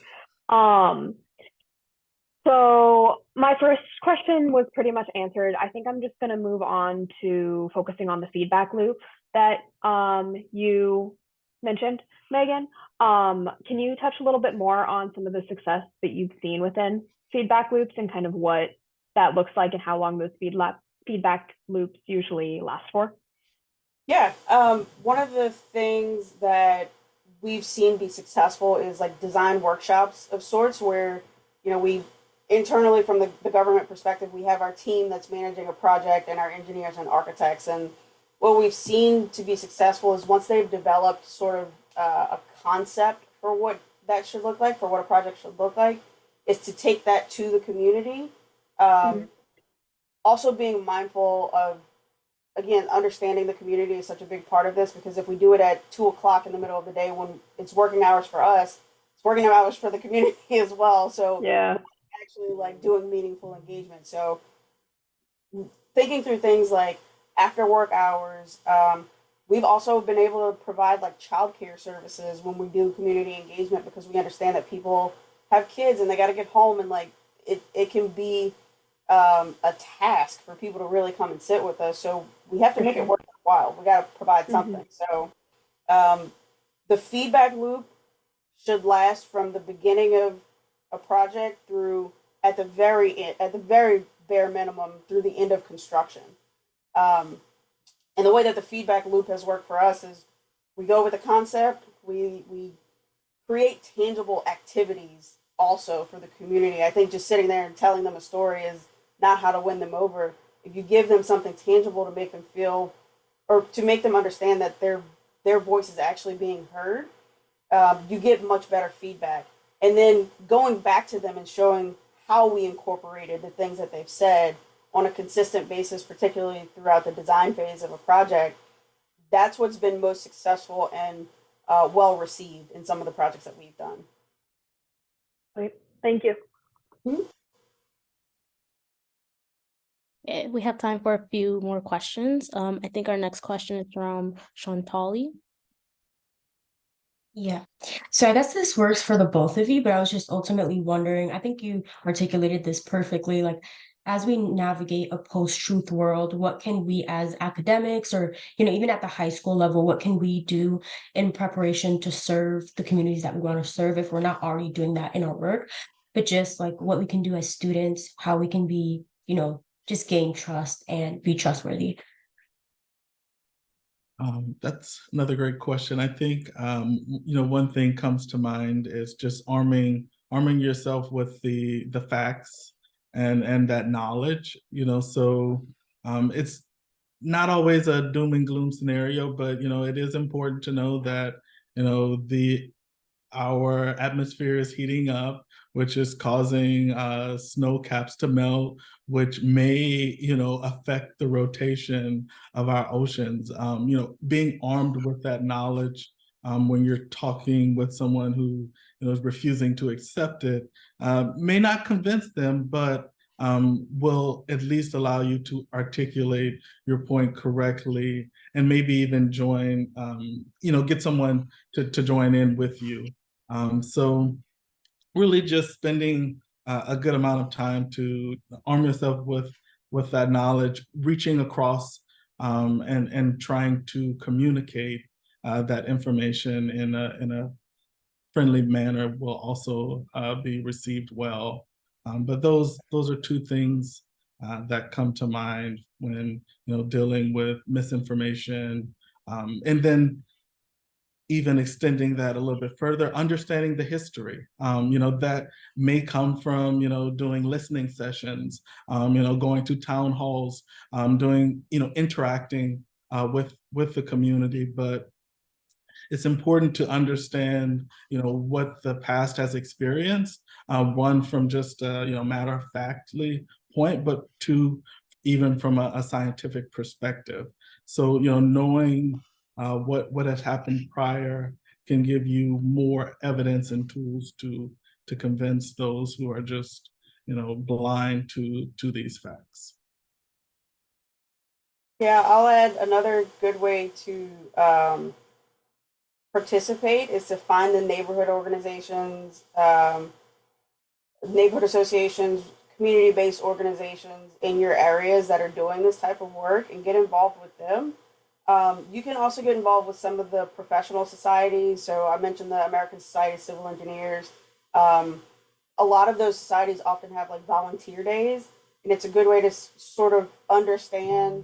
So my first question was pretty much answered. I think I'm just going to move on to focusing on the feedback loop that you mentioned, Megan. Can you touch a little bit more on some of the success that you've seen within feedback loops and kind of what that looks like and how long those feedback loops usually last for? Yeah, one of the things that we've seen be successful is like design workshops of sorts where, we internally from the government perspective, we have our team that's managing a project and our engineers and architects. And what we've seen to be successful is once they've developed sort of a concept for what that should look like, for what a project should look like, is to take that to the community. Also being mindful of, again, understanding the community is such a big part of this, because if we do it at 2:00 in the middle of the day when it's working hours for us, it's working hours for the community as well. So yeah, actually like doing meaningful engagement. So thinking through things like after work hours, we've also been able to provide like childcare services when we do community engagement, because we understand that people have kids and they got to get home, and like it can be a task for people to really come and sit with us. So we have to make it worth a while. We got to provide something. So the feedback loop should last from the beginning of a project through at the very bare minimum through the end of construction. And the way that the feedback loop has worked for us is we go with a concept, we create tangible activities also for the community. I think just sitting there and telling them a story is not how to win them over. If you give them something tangible to make them feel, or to make them understand that their voice is actually being heard, you get much better feedback. And then going back to them and showing how we incorporated the things that they've said on a consistent basis, particularly throughout the design phase of a project, that's what's been most successful and well received in some of the projects that we've done. Great, thank you. We have time for a few more questions. I think our next question is from Shantali. Yeah. So I guess this works for the both of you, but I was just ultimately wondering, I think you articulated this perfectly, like as we navigate a post-truth world, what can we as academics or, even at the high school level, what can we do in preparation to serve the communities that we want to serve if we're not already doing that in our work, but just like what we can do as students, how we can be, just gain trust and be trustworthy. That's another great question. I think, one thing comes to mind is just arming yourself with the facts and that knowledge, so it's not always a doom and gloom scenario, but, it is important to know that, our atmosphere is heating up, which is causing snow caps to melt, which may, affect the rotation of our oceans. Being armed with that knowledge when you're talking with someone who is refusing to accept it may not convince them, but will at least allow you to articulate your point correctly, and maybe even join, get someone to join in with you. So really just spending a good amount of time to arm yourself with that knowledge, reaching across and trying to communicate that information in a friendly manner will also be received well. But those are two things that come to mind when dealing with misinformation, and then even extending that a little bit further, understanding the history, that may come from, doing listening sessions, going to town halls, doing, interacting with the community. But it's important to understand, what the past has experienced, one from just a, matter-of-factly point, but two, even from a scientific perspective. So, knowing what has happened prior can give you more evidence and tools to convince those who are just, blind to these facts. Yeah, I'll add another good way to participate is to find the neighborhood organizations, neighborhood associations, community-based organizations in your areas that are doing this type of work and get involved with them. You can also get involved with some of the professional societies. So I mentioned the American Society of Civil Engineers. A lot of those societies often have like volunteer days, and it's a good way to sort of understand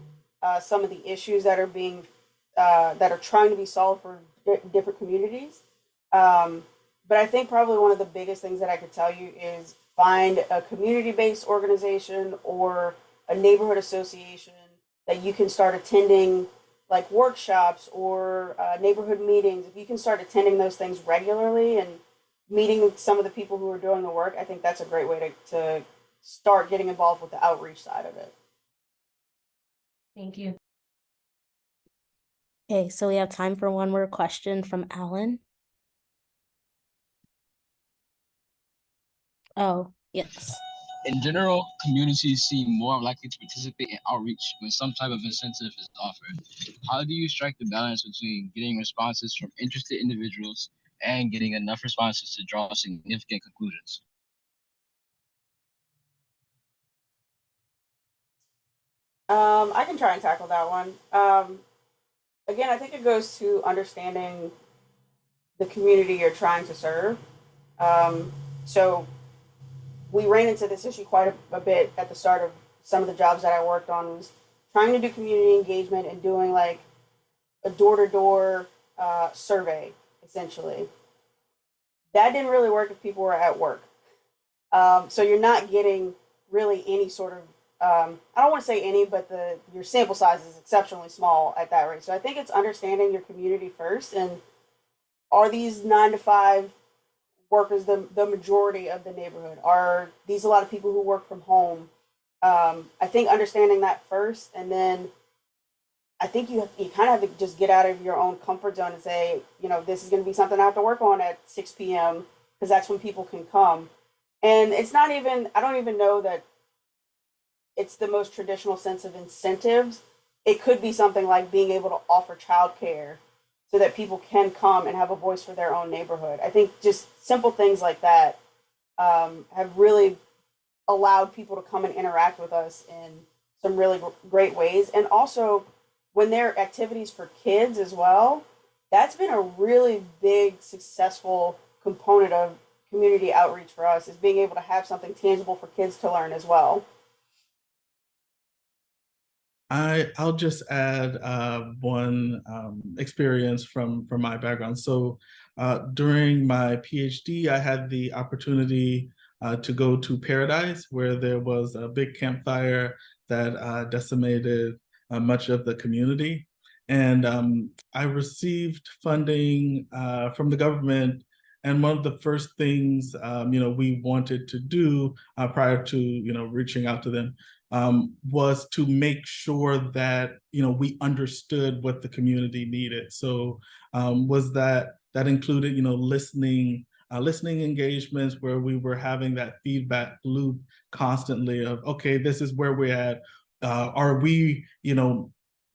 some of the issues that are being that are trying to be solved for different communities. But I think probably one of the biggest things that I could tell you is find a community-based organization or a neighborhood association that you can start attending, like workshops or neighborhood meetings. If you can start attending those things regularly and meeting with some of the people who are doing the work, I think that's a great way to start getting involved with the outreach side of it. Thank you. Okay, so we have time for one more question from Alan. Oh, yes. In general, communities seem more likely to participate in outreach when some type of incentive is offered. How do you strike the balance between getting responses from interested individuals and getting enough responses to draw significant conclusions? I can try and tackle that one. Again, I think it goes to understanding the community you're trying to serve. So we ran into this issue quite a bit at the start of some of the jobs that I worked on, was trying to do community engagement and doing like a door-to-door survey, essentially. That didn't really work if people were at work. So you're not getting really any sort of, I don't want to say any, but your sample size is exceptionally small at that rate. So I think it's understanding your community first, and are these 9-to-5 workers the majority of the neighborhood? Are these a lot of people who work from home? I think understanding that first, and then I think you kind of have to just get out of your own comfort zone and say, this is going to be something I have to work on at 6 p.m. because that's when people can come. And it's not even, I don't even know that it's the most traditional sense of incentives. It could be something like being able to offer childcare so that people can come and have a voice for their own neighborhood. I think just simple things like that have really allowed people to come and interact with us in some really great ways. And also, when there are activities for kids as well, that's been a really big, successful component of community outreach for us, is being able to have something tangible for kids to learn as well. I'll just add one experience from my background. So during my PhD, I had the opportunity to go to Paradise, where there was a big campfire that decimated much of the community. And I received funding from the government. And one of the first things we wanted to do prior to reaching out to them was to make sure that we understood what the community needed. So that included listening engagements where we were having that feedback loop constantly of, okay, this is where we're at. Are we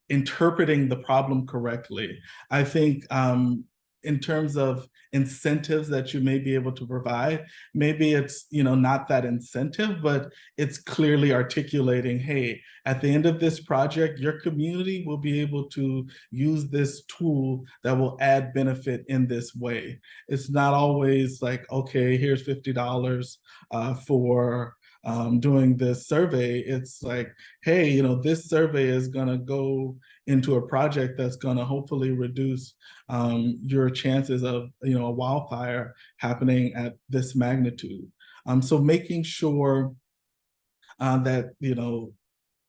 interpreting the problem correctly? I think in terms of incentives that you may be able to provide, maybe it's not that incentive, but it's clearly articulating, hey, at the end of this project, your community will be able to use this tool that will add benefit in this way. It's not always like, okay, here's $50 for doing this survey. It's like, hey, this survey is gonna go into a project that's gonna hopefully reduce your chances of a wildfire happening at this magnitude. So making sure that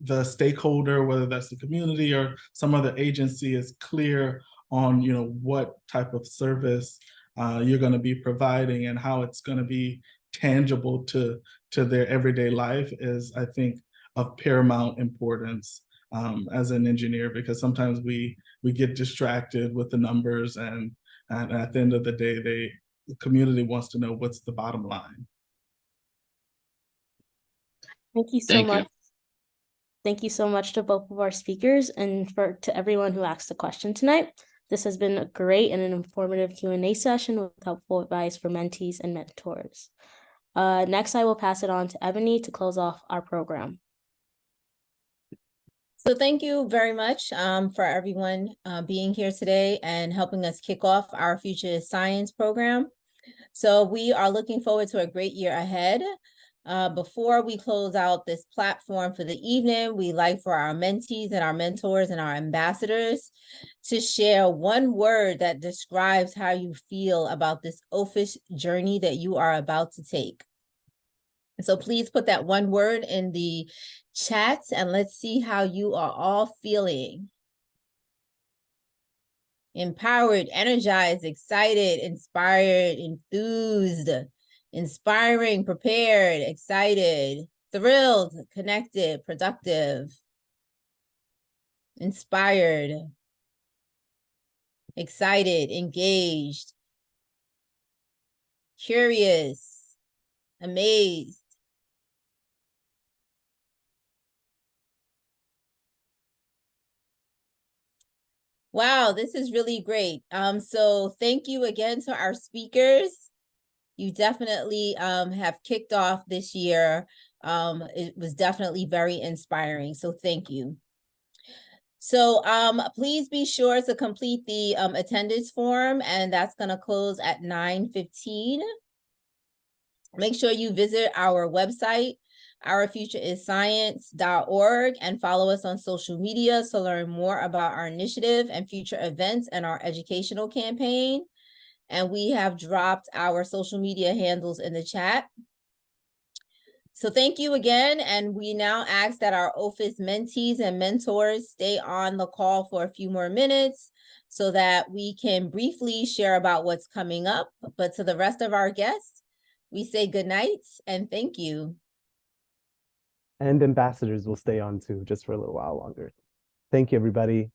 the stakeholder, whether that's the community or some other agency, is clear on what type of service you're going to be providing and how it's going to be tangible to their everyday life is, I think, of paramount importance as an engineer, because sometimes we get distracted with the numbers, and at the end of the day, the community wants to know what's the bottom line. Thank you so much. Thank you so much to both of our speakers and to everyone who asked the question tonight. This has been a great and an informative Q&A session with helpful advice for mentees and mentors. Next, I will pass it on to Ebony to close off our program. So thank you very much for everyone being here today and helping us kick off our Future is Science program. So we are looking forward to a great year ahead. Before we close out this platform for the evening, we like for our mentees and our mentors and our ambassadors to share one word that describes how you feel about this OFIS journey that you are about to take. So please put that one word in the chat and let's see how you are all feeling. Empowered, energized, excited, inspired, enthused, inspiring, prepared, excited, thrilled, connected, productive, inspired, excited, engaged, curious, amazed. Wow, this is really great. So thank you again to our speakers. You definitely have kicked off this year. It was definitely very inspiring. So thank you. So please be sure to complete the attendance form, and that's going to close at 9:15. Make sure you visit our website, ourfutureisscience.org, and follow us on social media to learn more about our initiative and future events and our educational campaign. And we have dropped our social media handles in the chat. So thank you again. And we now ask that our OFIS mentees and mentors stay on the call for a few more minutes so that we can briefly share about what's coming up. But to the rest of our guests, we say good night and thank you. And ambassadors will stay on too, just for a little while longer. Thank you, everybody.